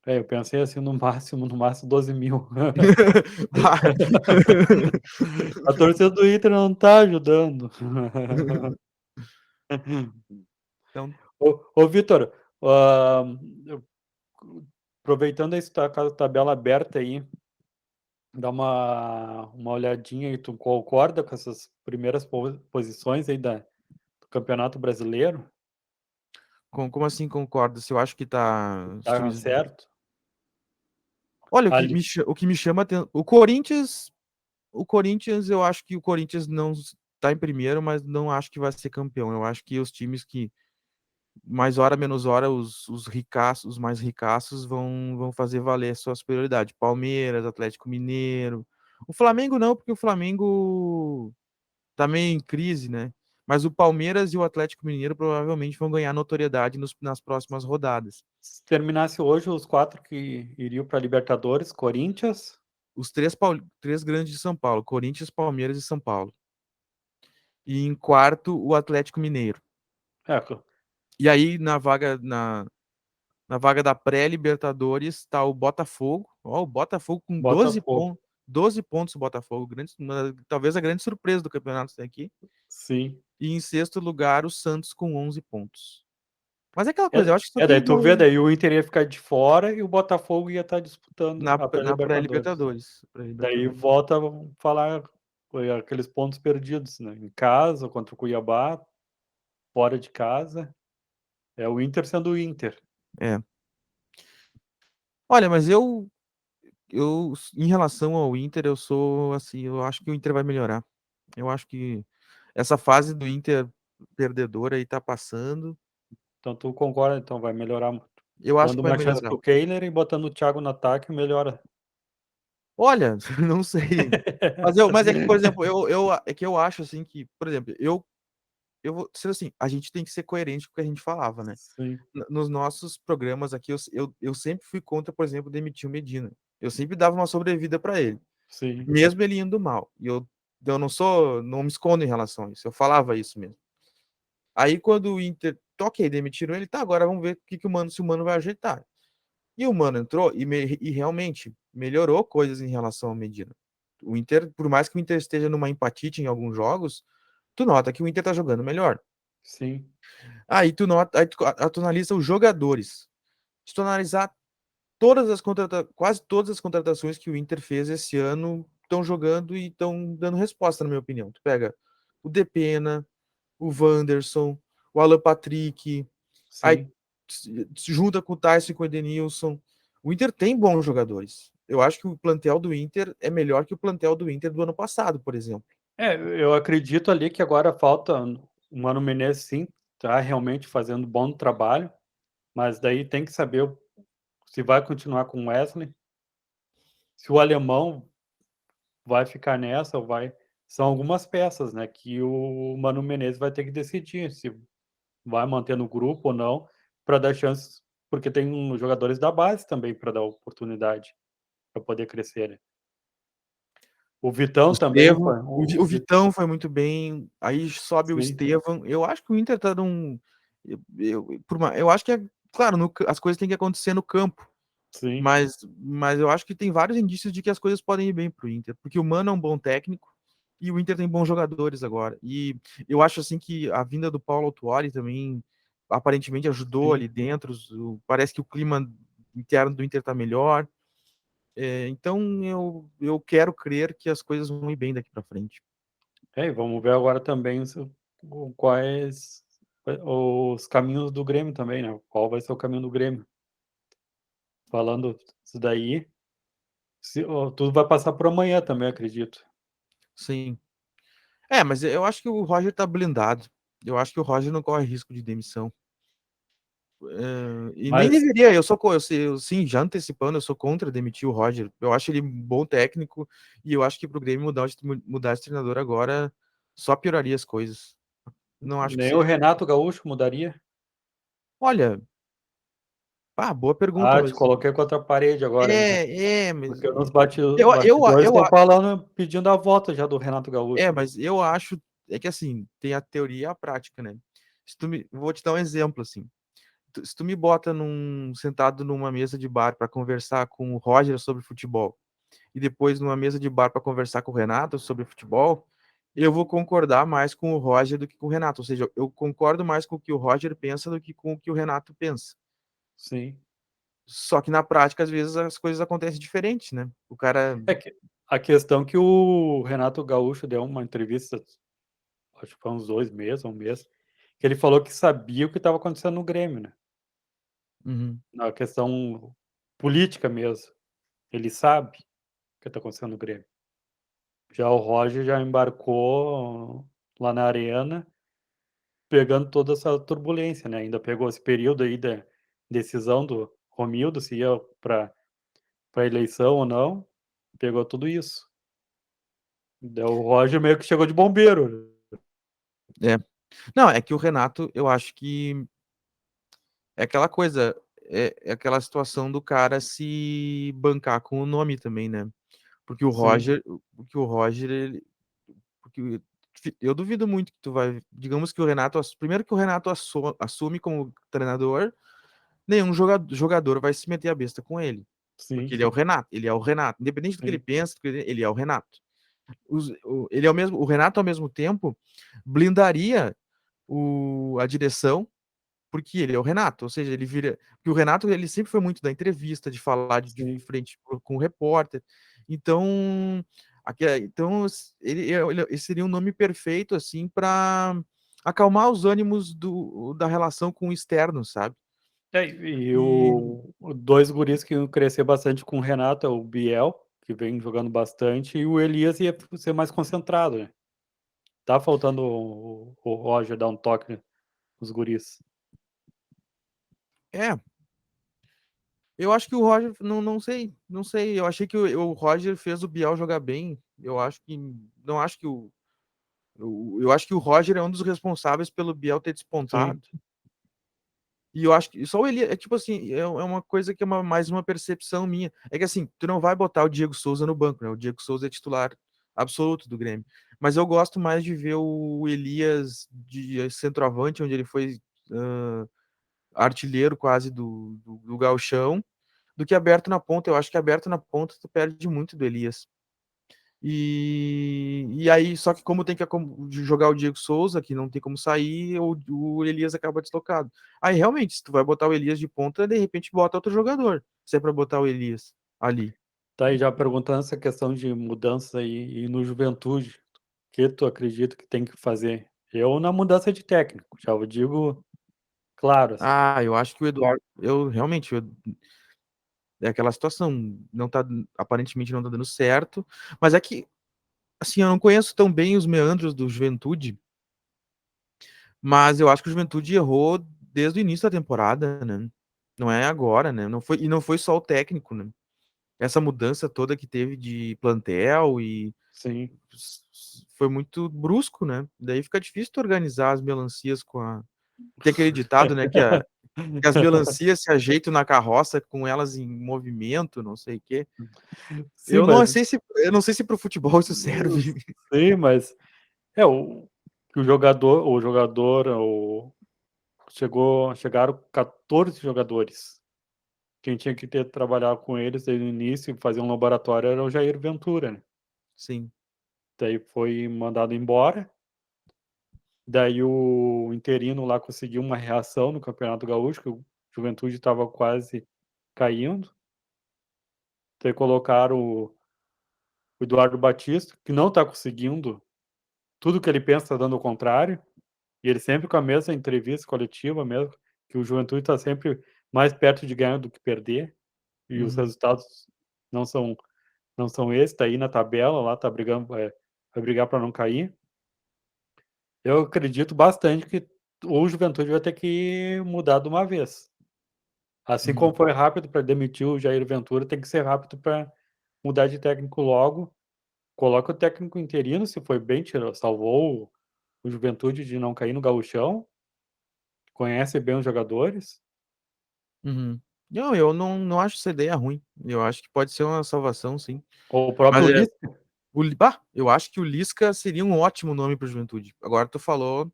Eu pensei assim no máximo 12.000. Vai. A torcida do Inter não tá ajudando. Então, Ô Vitor, hã, eu aproveitando aí, você tá com a tabela aberta aí, dá uma olhadinha aí, tu concorda com essas primeiras posições aí do Campeonato Brasileiro? como assim concordo? Se eu acho que tá os Tá times. certo? Olha, Ali o que me chama o Corinthians, eu acho que o Corinthians não está em primeiro, mas não acho que vai ser campeão. Eu acho que os times que mais hora menos hora os ricaços, os mais ricaços vão fazer valer sua superioridade. Palmeiras, Atlético Mineiro. O Flamengo não, porque o Flamengo tá meio em crise, né? Mas o Palmeiras e o Atlético Mineiro provavelmente vão ganhar notoriedade nas próximas rodadas. se terminasse hoje os 4 que iriam pra Libertadores, Corinthians, Os três grandes de São Paulo, Corinthians, Palmeiras e São Paulo. E em quarto, o Atlético Mineiro. é, E aí, na vaga da pré-Libertadores, está o Botafogo. Ó, o Botafogo com 12 Botafogo, pontos. 12 pontos o Botafogo. Talvez a grande surpresa do campeonato está aqui. sim. E em sexto lugar, o Santos com 11 pontos. Mas é aquela coisa, eu acho que isso aqui Daí tu vê, daí o Inter ia ficar de fora e o Botafogo ia estar disputando a na pré-Libertadores. pré-Libertadores. Daí volta a falar, foi aqueles pontos perdidos, né, em casa contra o Cuiabá, fora de casa, é o Inter sendo o Inter. É. Olha, mas em relação ao Inter, eu sou assim, eu acho que o Inter vai melhorar. Eu acho que essa fase do Inter perdedora aí tá passando. Então tu concorda, então vai melhorar muito. Eu acho Dando que vai uma chance melhorar. para o Kehler e botando o Thiago no ataque, melhora. Olha, não sei. Mas é que, por exemplo, é que eu acho assim que, por exemplo, eu vou ser assim, a gente tem que ser coerente com o que a gente falava, né? Sim, Nos nossos programas aqui, eu sempre fui contra, por exemplo, demitir o Medina. Eu sempre dava uma sobrevida para ele, sim, mesmo ele indo mal. E eu não me escondo em relação a isso. Eu falava isso mesmo. Aí quando o Inter, ok, demitiram ele, tá, agora vamos ver se o Mano vai ajeitar. E o Mano entrou e realmente melhorou coisas em relação ao Medina. O Inter, por mais que o Inter esteja numa empatite em alguns jogos, tu nota que o Inter tá jogando melhor. sim, Aí tu nota, aí tu analisa os jogadores. Se tu analisar quase todas as contratações que o Inter fez esse ano estão jogando e estão dando resposta, na minha opinião. Tu pega o Depena, o Wanderson, o Alan Patrick, aí sim. se junta com o Tyson e com o Edenilson. O Inter tem bons jogadores. Eu acho que o plantel do Inter é melhor que o plantel do Inter do ano passado, por exemplo. Eu acredito ali que agora falta o Mano Menezes sim, tá realmente fazendo bom trabalho, mas daí tem que saber se vai continuar com o Wesley, se o alemão vai ficar nessa ou vai. São algumas peças, né, que o Mano Menezes vai ter que decidir se vai manter no grupo ou não, para dar chances, porque tem jogadores da base também para dar oportunidade, para poder crescer, né. O O Vitão também Estevão, foi o Vitão foi muito bem, aí sobe o sim, Estevão. Eu acho que o Inter tá num. Eu acho que é. Claro, as coisas têm que acontecer no campo. sim. Mas eu acho que tem vários indícios de que as coisas podem ir bem pro Inter, porque o Mano é um bom técnico e o Inter tem bons jogadores agora. E eu acho assim que a vinda do Paulo Autuori também aparentemente ajudou Sim. ali dentro. Parece que o clima interno do Inter tá melhor. Então eu quero crer que as coisas vão ir bem daqui para frente. É, e vamos ver agora também quais os caminhos do Grêmio também, né, qual vai ser o caminho do Grêmio. Falando isso daí, tudo vai passar por amanhã também, acredito. Sim. Mas eu acho que o Roger tá blindado. Eu acho que o Roger não corre risco de demissão. E nem Mas deveria, sim, já antecipando, eu sou contra demitir o Roger. Eu acho ele um bom técnico e eu acho que pro Grêmio mudar de treinador agora só pioraria as coisas. Não acho que nem o seja. Renato Gaúcho mudaria? Olha, boa pergunta, Ah, te mas coloquei contra a parede agora aí, né. mas Porque nos bastidores eu estão falando, pedindo a volta já do Renato Gaúcho. mas eu acho que assim, tem a teoria e a prática, né? Vou te dar um exemplo assim. Se tu me bota sentado numa mesa de bar para conversar com o Roger sobre futebol e depois numa mesa de bar para conversar com o Renato sobre futebol, eu vou concordar mais com o Roger do que com o Renato. Ou seja, eu concordo mais com o que o Roger pensa do que com o que o Renato pensa. Sim. Só que na prática, às vezes, as coisas acontecem diferentes, né? O cara. É que a questão que o Renato Gaúcho deu uma entrevista, acho que foi uns 2 meses, 1 mês, que ele falou que sabia o que estava acontecendo no Grêmio, né, Uhum. na questão política mesmo. Ele sabe o que está acontecendo no Grêmio. Já o Roger já embarcou lá na arena, pegando toda essa turbulência, né, ainda pegou esse período aí da decisão do Romildo, se ia pra eleição ou não, pegou tudo isso. Daí o Roger meio que chegou de bombeiro. É. Não, é que o Renato, eu acho que é aquela coisa, é aquela situação do cara se bancar com o nome também, né? Porque o Sim, Roger, porque eu duvido muito que tu vai, digamos que o Renato, primeiro que o Renato assume como treinador, nenhum jogador vai se meter a besta com ele, porque sim, Ele é o Renato, independente do que ele sim, pensa, ele é o Renato. Ele é o Renato ao mesmo tempo blindaria a direção porque ele é o Renato, ou seja, ele vira. Porque o Renato ele sempre foi muito da entrevista, de falar de sim. frente com o repórter. Então, então ele seria um nome perfeito assim para acalmar os ânimos da relação com o externo, sabe? É, e E o 2 guris que iam crescer bastante com o Renato é o Biel, que vem jogando bastante, e o Elias ia ser mais concentrado, né. Tá faltando o Roger dar um toque nos guris. é, eu acho que o Roger, não sei, eu achei que o Roger fez o Biel jogar bem. Eu acho que não acho que eu acho que o Roger é um dos responsáveis pelo Biel ter Sim, despontado. E eu acho que só o Elias, tipo assim, é uma coisa que é mais uma percepção minha. É que assim, tu não vai botar o Diego Souza no banco, né? O Diego Souza é titular absoluto do Grêmio. Mas eu gosto mais de ver o Elias de centroavante, onde ele foi artilheiro quase do Gauchão, do que aberto na ponta. Eu acho que aberto na ponta tu perde muito do Elias. E aí, só que como tem que jogar o Diego Souza, que não tem como sair, o Elias acaba deslocado. Aí, realmente, se tu vai botar o Elias de ponta, de repente bota outro jogador, se é pra botar o Elias ali. tá aí já perguntando essa questão de mudança aí e no Juventude, o que tu acredita que tem que fazer? Eu na mudança de técnico, já eu digo claro, assim. Eu acho que o Eduardo, eu realmente, é aquela situação, não tá, aparentemente não tá dando certo, mas é que, assim, eu não conheço tão bem os meandros do Juventude, mas eu acho que o Juventude errou desde o início da temporada, né? Não é agora, né? Não foi só o técnico, né? Essa mudança toda que teve de plantel e Sim. foi muito brusco, né? Daí fica difícil tu organizar as melancias com a. Tem aquele ditado, né? Que as melancias se ajeitam na carroça com elas em movimento, não sei o quê. Sim, Eu não sei se pro futebol isso serve. sim, mas é o jogador chegaram 14 jogadores. Quem tinha que ter trabalhado com eles desde o início e fazer um laboratório era o Jair Ventura, né. Sim. Daí foi mandado embora, daí o interino lá conseguiu uma reação no Campeonato Gaúcho, que o Juventude estava quase caindo, daí colocaram o Eduardo Batista, que não está conseguindo, tudo que ele pensa está dando o contrário, e ele sempre com a mesma entrevista coletiva mesmo, que o Juventude está sempre mais perto de ganhar do que perder, e os Uhum. resultados não são não são esses, tá aí na tabela lá, tá brigando, vai brigar para não cair. Eu acredito bastante que o Juventude vai ter que mudar de uma vez. Assim como Uhum. foi rápido para demitir o Jair Ventura, tem que ser rápido para mudar de técnico logo. Coloca o técnico interino, se foi bem, tirou salvou o Juventude de não cair no gauchão, conhece bem os jogadores. Uhum. Não, eu não acho essa ideia ruim. Eu acho que pode ser uma salvação, sim. O Mas próprio é, Lisca, eu acho que o Lisca seria um ótimo nome para Juventude. Agora que tu falou,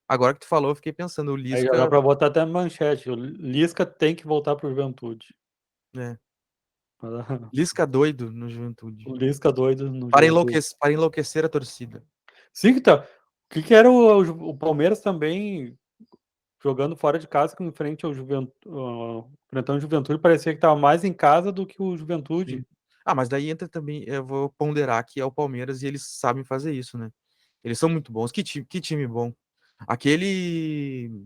eu fiquei pensando, o aí já dá Lisca, para botar até na manchete, o Lisca tem que voltar para o Juventude. né? Lisca doido no Juventude. O Lisca doido no Juventude. Para enlouquecer a torcida. Sim, que tá, o que que era o Palmeiras também jogando fora de casa com em frente ao enfrentando o Juventude, parecia que estava mais em casa do que o Sim. Juventude. Ah, mas daí entra também, eu vou ponderar que é o Palmeiras e eles sabem fazer isso, né? Eles são muito bons. Que time bom. Aquele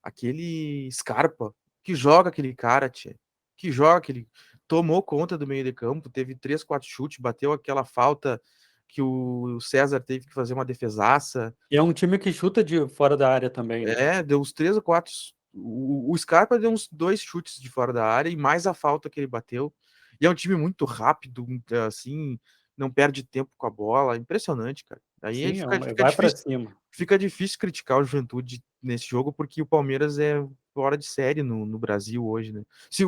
aquele Scarpa, que joga aquele cara, tchê. Que joga aquele tomou conta do meio de campo, teve 3, 4 chutes, bateu aquela falta que o César teve que fazer uma defesaça. E é um time que chuta de fora da área também, né. É, deu uns 3 ou 4. O Scarpa deu uns 2 chutes de fora da área e mais a falta que ele bateu. E é um time muito rápido, assim, não perde tempo com a bola. Impressionante, cara. Aí Sim, vai pra cima. fica difícil criticar o Juventude nesse jogo, porque o Palmeiras é fora de série no Brasil hoje, né? Se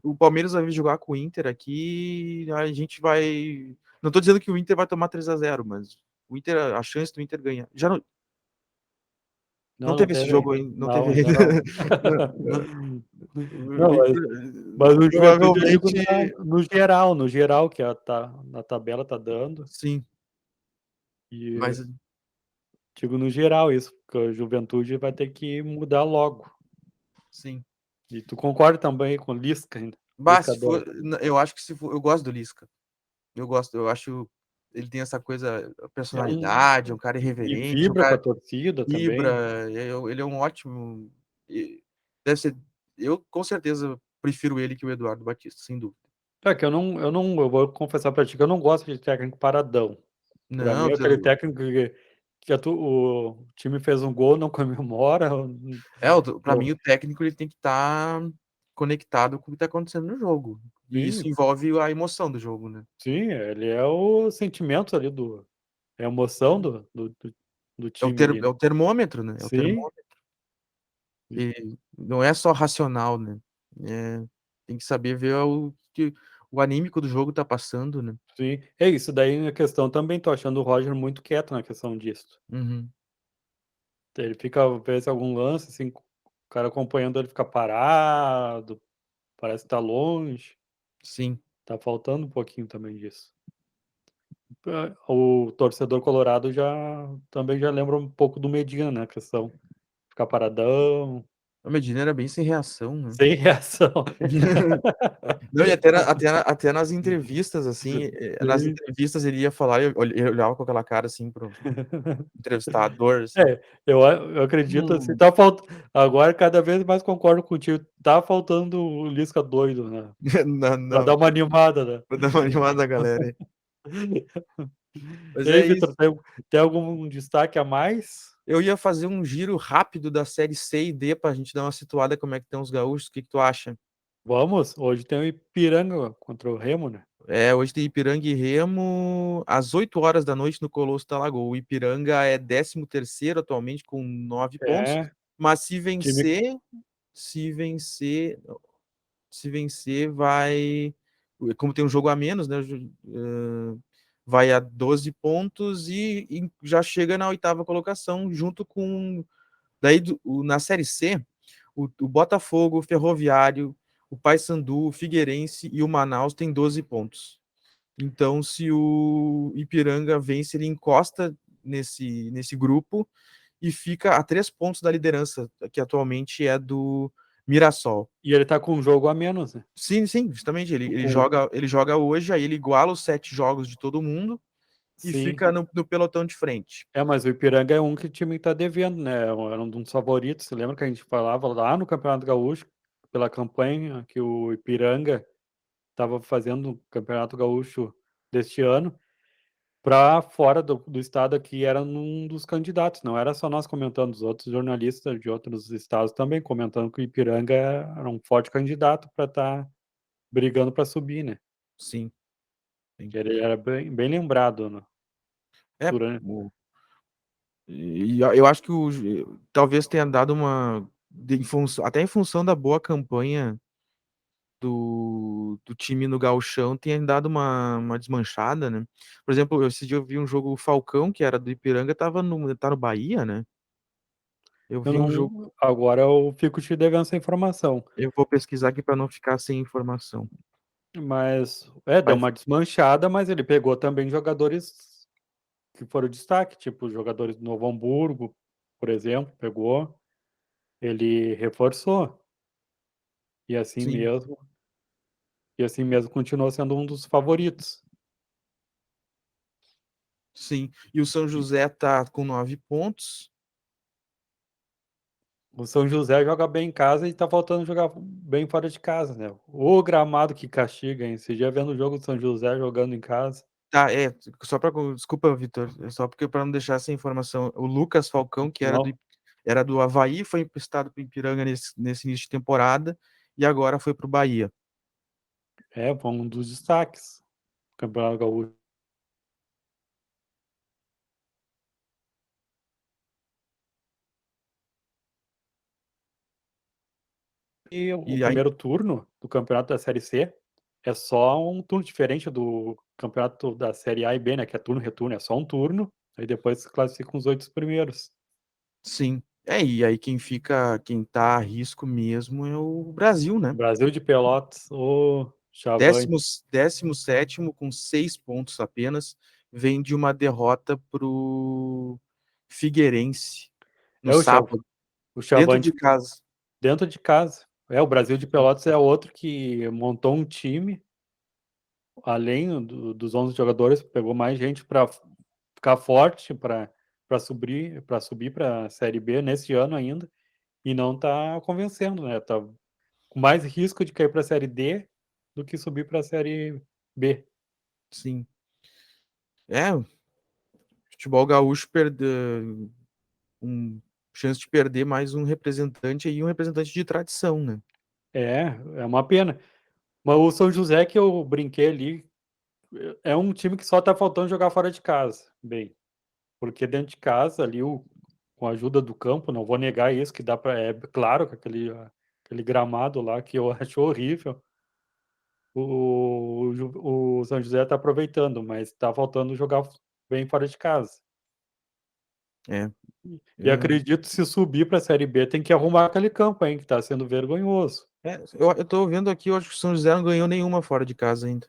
o Palmeiras vai vir jogar com o Inter aqui, a gente vai. Não tô dizendo que o Inter vai tomar 3-0, mas a chance do Inter ganhar. Já não Não, não teve esse teve jogo ainda. ainda, não Não, teve ainda ainda. não. Não, Não, e mas o Juventude eu digo provavelmente no geral que na tabela tá dando, sim, e mas digo no geral isso, porque o Juventude vai ter que mudar logo. sim. E tu concorda também com o Lisca ainda? Bah, Lisca se for, doido. eu acho que se for, eu gosto do Lisca. Eu acho ele tem essa coisa, a É personalidade, é um cara e irreverente, um vibra com a cara torcida que também. vibra, ele é um ótimo, deve ser, eu com certeza prefiro ele que o Eduardo Batista, sem dúvida. É que eu vou confessar pra ti que eu não gosto de técnico paradão. Pra mim Não, é aquele técnico que o time fez um gol, não comemora, para pô, mim o técnico ele tem que estar conectado com o que está acontecendo no jogo. E isso sim, envolve a emoção do jogo, né? sim, ele é o sentimento ali é a emoção do time ali, É né. o termômetro, né? É o Sim, termômetro. E não é só racional, né? É, tem que saber ver o que o anímico do jogo tá passando, né? sim. É isso daí a questão também tô achando o Roger muito quieto na questão disso. Uhum, Ele fica às vezes algum lance, assim, o cara acompanhando ele fica parado, parece que tá longe, sim. tá faltando um pouquinho também disso. O torcedor colorado também já lembra um pouco do Medina, né, a questão, ficar paradão, O Medina era bem sem reação, né? sem reação. Não, e até nas entrevistas, assim, nas Sim. entrevistas ele ia falar, ele olhava com aquela cara assim pro entrevistador, assim. É, eu acredito, assim, Hum. agora cada vez mais concordo contigo, tá faltando o Lisca doido, né, Não, pra não, dar uma animada, né. vou dar uma animada na galera aí. Mas E aí, é Vitor, isso. tem algum destaque a mais? Eu ia fazer um giro rápido da série C e D pra gente dar uma situada como é que estão os gaúchos. O que que tu acha? Vamos, hoje tem o Ipiranga contra o Remo, né? Hoje tem Ipiranga e Remo às 8 horas da noite no Colosso da Lagoa. O Ipiranga é 13º atualmente com 9 pontos, É, mas se time. vencer, se vencer, se vencer vai, como tem um jogo a menos, né? Vai a 12 pontos e já chega na oitava colocação junto com daí na série C, o Botafogo, o Ferroviário, o Paysandu, o Figueirense e o Manaus têm 12 pontos. Então, se o Ipiranga vence, ele encosta nesse grupo e fica a 3 pontos da liderança, que atualmente é do Mirassol. E ele tá com um jogo a menos, né? Sim, sim, justamente. Ele Com, joga, ele joga hoje, aí ele iguala os 7 jogos de todo mundo e sim. fica no pelotão de frente. É, mas o Ipiranga é um que o time tá devendo, né? Era um dos favoritos. Você lembra que a gente falava lá no Campeonato Gaúcho, pela campanha que o Ipiranga estava fazendo no Campeonato Gaúcho deste ano, para fora do estado aqui era um dos candidatos. Não era só nós comentando, os outros jornalistas de outros estados também comentando que o Ipiranga era um forte candidato para estar brigando para subir, né? Sim, sim. Ele era bem lembrado, né? É, Durante. e eu acho que talvez tenha dado até em função da boa campanha do time no Gauchão, tenha dado uma desmanchada, né? Por exemplo, esse dia eu vi um jogo o Falcão, que era do Ipiranga, tá no Bahia, né? Eu Eu vi um jogo, não. Agora eu fico te devendo essa informação. eu vou pesquisar aqui para não ficar sem informação. Mas, deu Vai- uma desmanchada, mas ele pegou também jogadores que foram destaque, tipo os jogadores do Novo Hamburgo, por exemplo, pegou, ele reforçou. E assim Sim, mesmo e assim mesmo continuou sendo um dos favoritos. sim. E o São José tá com 9 pontos. O São José joga bem em casa e tá faltando jogar bem fora de casa, né. O gramado que castiga, hein. Esse dia vendo o jogo do São José jogando em casa. Tá, só para desculpa, Vitor, é só porque para não deixar essa informação, o Lucas Falcão, que Não, era do Avaí, foi emprestado para o Ipiranga nesse início de temporada e agora foi para o Bahia. foi um dos destaques do Campeonato Gaúcho. E o E aí, primeiro turno do campeonato da Série C é só um turno diferente do campeonato da Série A e B, né, que é turno, retorno, é só um turno, aí depois se classificam os 8 primeiros. sim. E aí quem tá a risco mesmo é o Brasil, né? Brasil de Pelotas, ô Décimo, chavante. 17º com 6 pontos apenas, vem de uma derrota pro Figueirense no É sábado, o dentro de chavante casa. dentro de casa. O Brasil de Pelotas é outro que montou um time, além dos 11 jogadores, pegou mais gente para ficar forte, para subir para a Série B nesse ano ainda, e não está convencendo, né, tá com mais risco de cair para a Série D do que subir para a Série B. Sim. O futebol gaúcho perdeu chance de perder mais um representante aí, um representante de tradição, né? É, é uma pena. Mas o São José que eu brinquei ali, é um time que só tá faltando jogar fora de casa, bem. Porque dentro de casa ali com a ajuda do campo, não vou negar isso, que dá para é claro que aquele gramado lá que eu acho horrível, o São José tá aproveitando, mas tá faltando jogar bem fora de casa. É, E é, acredito se subir para a Série B tem que arrumar aquele campo, hein, que tá sendo vergonhoso. eu tô vendo aqui, eu acho que o São José não ganhou nenhuma fora de casa ainda.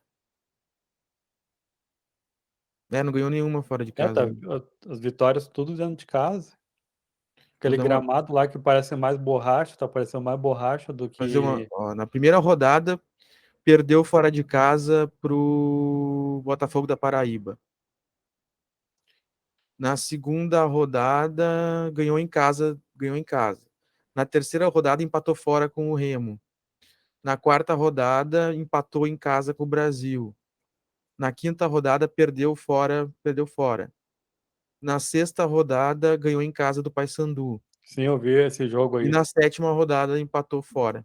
Não ganhou nenhuma fora de Tá casa ainda. as vitórias tudo dentro de casa. Vou Aquele dar uma, gramado lá que parece mais borracha, tá parecendo mais borracha do fazer que ó, na primeira rodada, perdeu fora de casa pro Botafogo da Paraíba. Na segunda rodada, ganhou em casa, ganhou em casa. Na terceira rodada, empatou fora com o Remo. Na quarta rodada, empatou em casa com o Brasil. Na quinta rodada, perdeu fora, perdeu fora. Na sexta rodada, ganhou em casa do Paysandu. Sim, eu vi esse jogo E aí. na sétima rodada, empatou fora.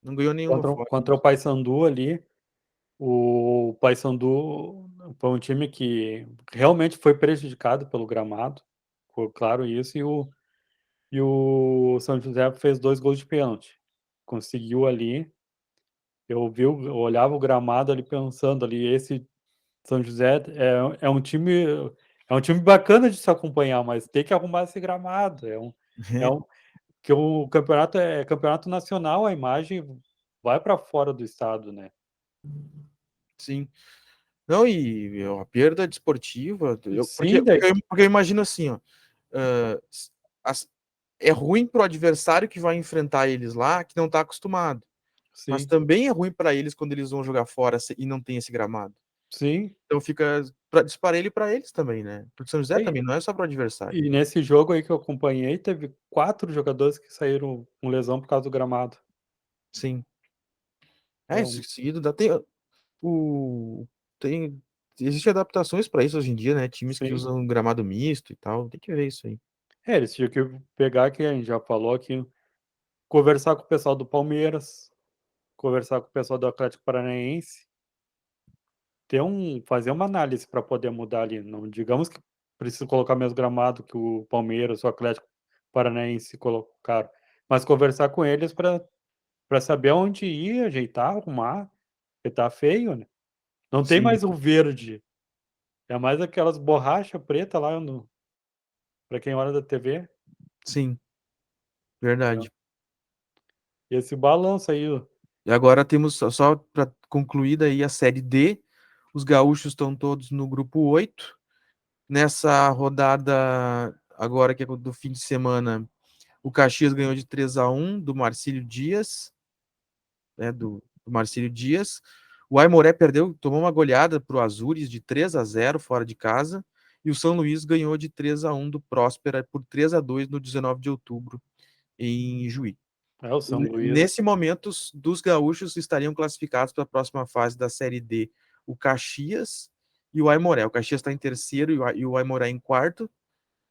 Não ganhou nenhuma fora. Contra o Paysandu ali, o Paysandu foi um time que realmente foi prejudicado pelo gramado, ficou claro isso, e o São José fez 2 gols de pênalti. Conseguiu ali, eu olhava o gramado ali pensando ali, esse São José é um time bacana de se acompanhar, mas tem que arrumar esse gramado, é um que o campeonato é campeonato nacional, a imagem vai para fora do estado, né. Sim. Não, e a perda desportiva, Sim, daí porque eu imagino assim, ó, ah, as- é ruim pro adversário que vai enfrentar eles lá, que não tá acostumado. Mas sim, também é ruim para eles quando eles vão jogar fora e não tem esse gramado. sim. Então fica disparelho para eles também, né? Pro São José É, também, não é só pro adversário. e nesse jogo aí que eu acompanhei, teve 4 jogadores que saíram com lesão por causa do gramado. Sim. É, É isso um seguido dá o tem existe adaptações para isso hoje em dia, né? Times que sim. usam gramado misto e tal. Tem que ver isso aí. É, eles tinham que pegar, que a gente já falou aqui, conversar com o pessoal do Palmeiras, conversar com o pessoal do Atlético Paranaense, fazer uma análise para poder mudar ali, não digamos que precisa colocar o mesmo gramado que o Palmeiras, o Atlético Paranaense colocaram, mas conversar com eles para saber aonde ir, ajeitar, arrumar, porque tá feio, né. Não tem Sim, mais o verde, é mais aquelas borracha preta lá no para quem olha da TV, sim, entendeu. verdade. E esse balanço aí, E agora temos só para concluir daí a série D. Os gaúchos estão todos no grupo 8. Nessa rodada agora que é do fim de semana, o Caxias ganhou de 3-1 do Marcílio Dias, né, do Marcílio Dias. O Aimoré perdeu, tomou uma goleada para o Azures de 3-0 fora de casa. E o São Luís ganhou de 3-1 do Próspera por 3-2 no 19 de outubro em Juí. o São Luís. Nesse momento, dos gaúchos estariam classificados para a próxima fase da Série D o Caxias e o Aimoré. O Caxias está em terceiro e o Aimoré em quarto.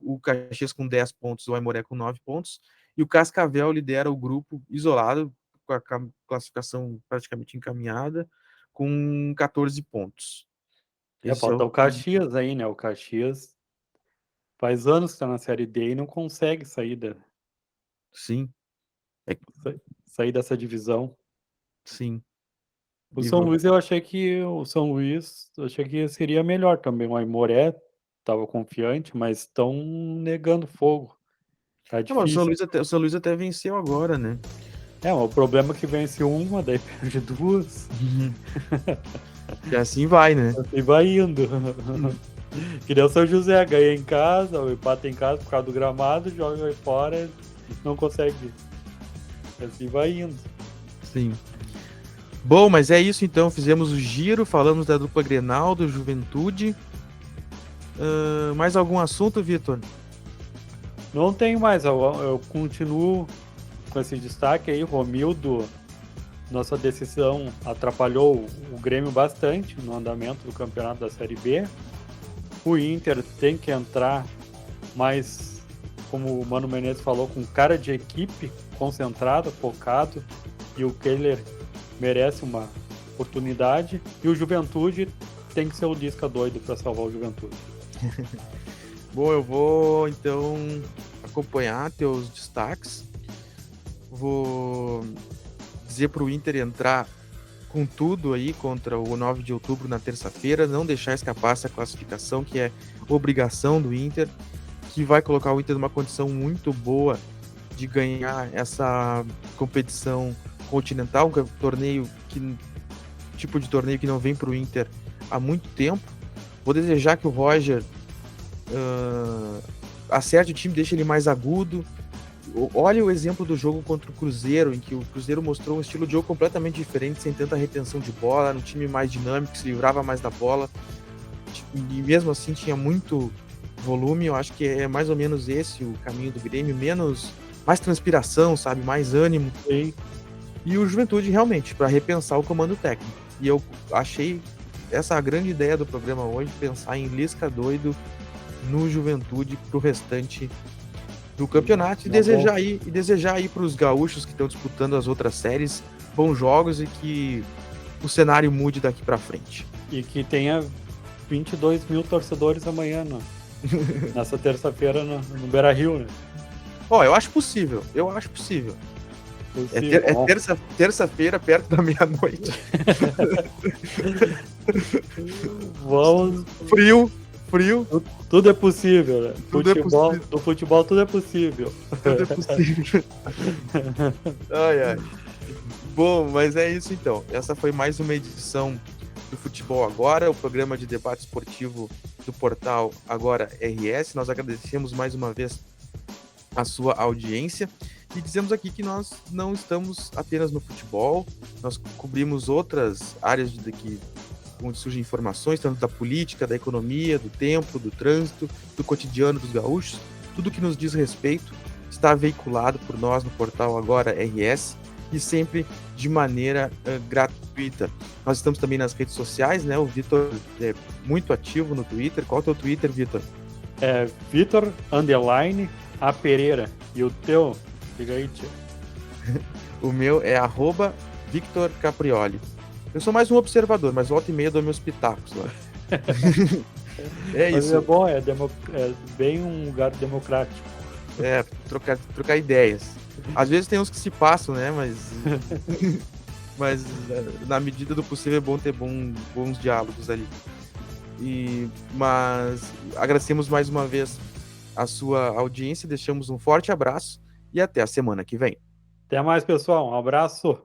O Caxias com 10 pontos, o Aimoré com 9 pontos. E o Cascavel lidera o grupo isolado, com a classificação praticamente encaminhada, com 14 pontos. É, Esse é falta o. o Caxias aí, né, o Caxias faz anos que tá na série D e não consegue Sim, é, sair dessa divisão. sim. O E São Luís eu achei que seria melhor também, o Aimoré estava confiante, mas estão negando fogo, tá não, mas difícil. O São Luís até venceu agora, né? É, mas o problema é que vence uma, daí perde duas, E assim vai, né? e vai indo. Que nem o São José, ganha em casa, ou empata em casa por causa do gramado, joga aí fora, não consegue. Assim vai indo. Sim. Bom, mas é isso então. Fizemos o giro, falamos da dupla Grenal, do Juventude. Mais algum assunto, Vitor? Não tenho mais, eu continuo com esse destaque aí, Romildo. Nossa decisão atrapalhou o Grêmio bastante no andamento do campeonato da Série B. O Inter tem que entrar mais, como o Mano Menezes falou, com cara de equipe, concentrado, focado. E o Kehler merece uma oportunidade. E o Juventude tem que ser o Lisca doido para salvar o Juventude. Bom, eu vou então acompanhar teus destaques. Vou dizer para o Inter entrar com tudo aí contra o 9 de outubro na terça-feira, não deixar escapar essa classificação que é obrigação do Inter, que vai colocar o Inter numa condição muito boa de ganhar essa competição continental, um torneio tipo de torneio que não vem para o Inter há muito tempo. Vou desejar que o Roger acerte o time, deixe ele mais agudo. Olha o exemplo do jogo contra o Cruzeiro, em que o Cruzeiro mostrou um estilo de jogo completamente diferente, sem tanta retenção de bola, um time mais dinâmico, que se livrava mais da bola, e mesmo assim tinha muito volume. Eu acho que é mais ou menos esse o caminho do Grêmio, mais transpiração, sabe, mais ânimo. Sim. E o Juventude realmente, para repensar o comando técnico. E eu achei essa a grande ideia do programa hoje, pensar em Lisca doido no Juventude pro restante do campeonato e Tá desejar aí para os gaúchos que estão disputando as outras séries bons jogos e que o cenário mude daqui para frente. E que tenha 22 mil torcedores amanhã, nessa terça-feira no Beira-Rio, né? Eu acho possível. Terça-feira, perto da meia-noite. Vamos. Frio. Tudo é possível, né? Possível. Do futebol tudo é possível. Tudo é possível. Ai. Bom, mas é isso então. Essa foi mais uma edição do Futebol Agora, o programa de debate esportivo do portal Agora RS. Nós agradecemos mais uma vez a sua audiência e dizemos aqui que nós não estamos apenas no futebol, nós cobrimos outras áreas onde surgem informações, tanto da política, da economia, do tempo, do trânsito, do cotidiano dos gaúchos. Tudo que nos diz respeito está veiculado por nós no portal Agora RS e sempre de maneira gratuita. Nós estamos também nas redes sociais, né? O Vitor é muito ativo no Twitter. Qual é o teu Twitter, Vitor? É Vitor_A Pereira. E o teu? Diga aí, tio. O meu é @Victor Caprioli. Eu sou mais um observador, mas volta e meia dou meus pitacos lá. Mas isso. é bom, é bem um lugar democrático. Trocar ideias. Às vezes tem uns que se passam, né? Mas na medida do possível é bom ter bons diálogos ali. Mas agradecemos mais uma vez a sua audiência, deixamos um forte abraço e até a semana que vem. Até mais, pessoal. Um abraço.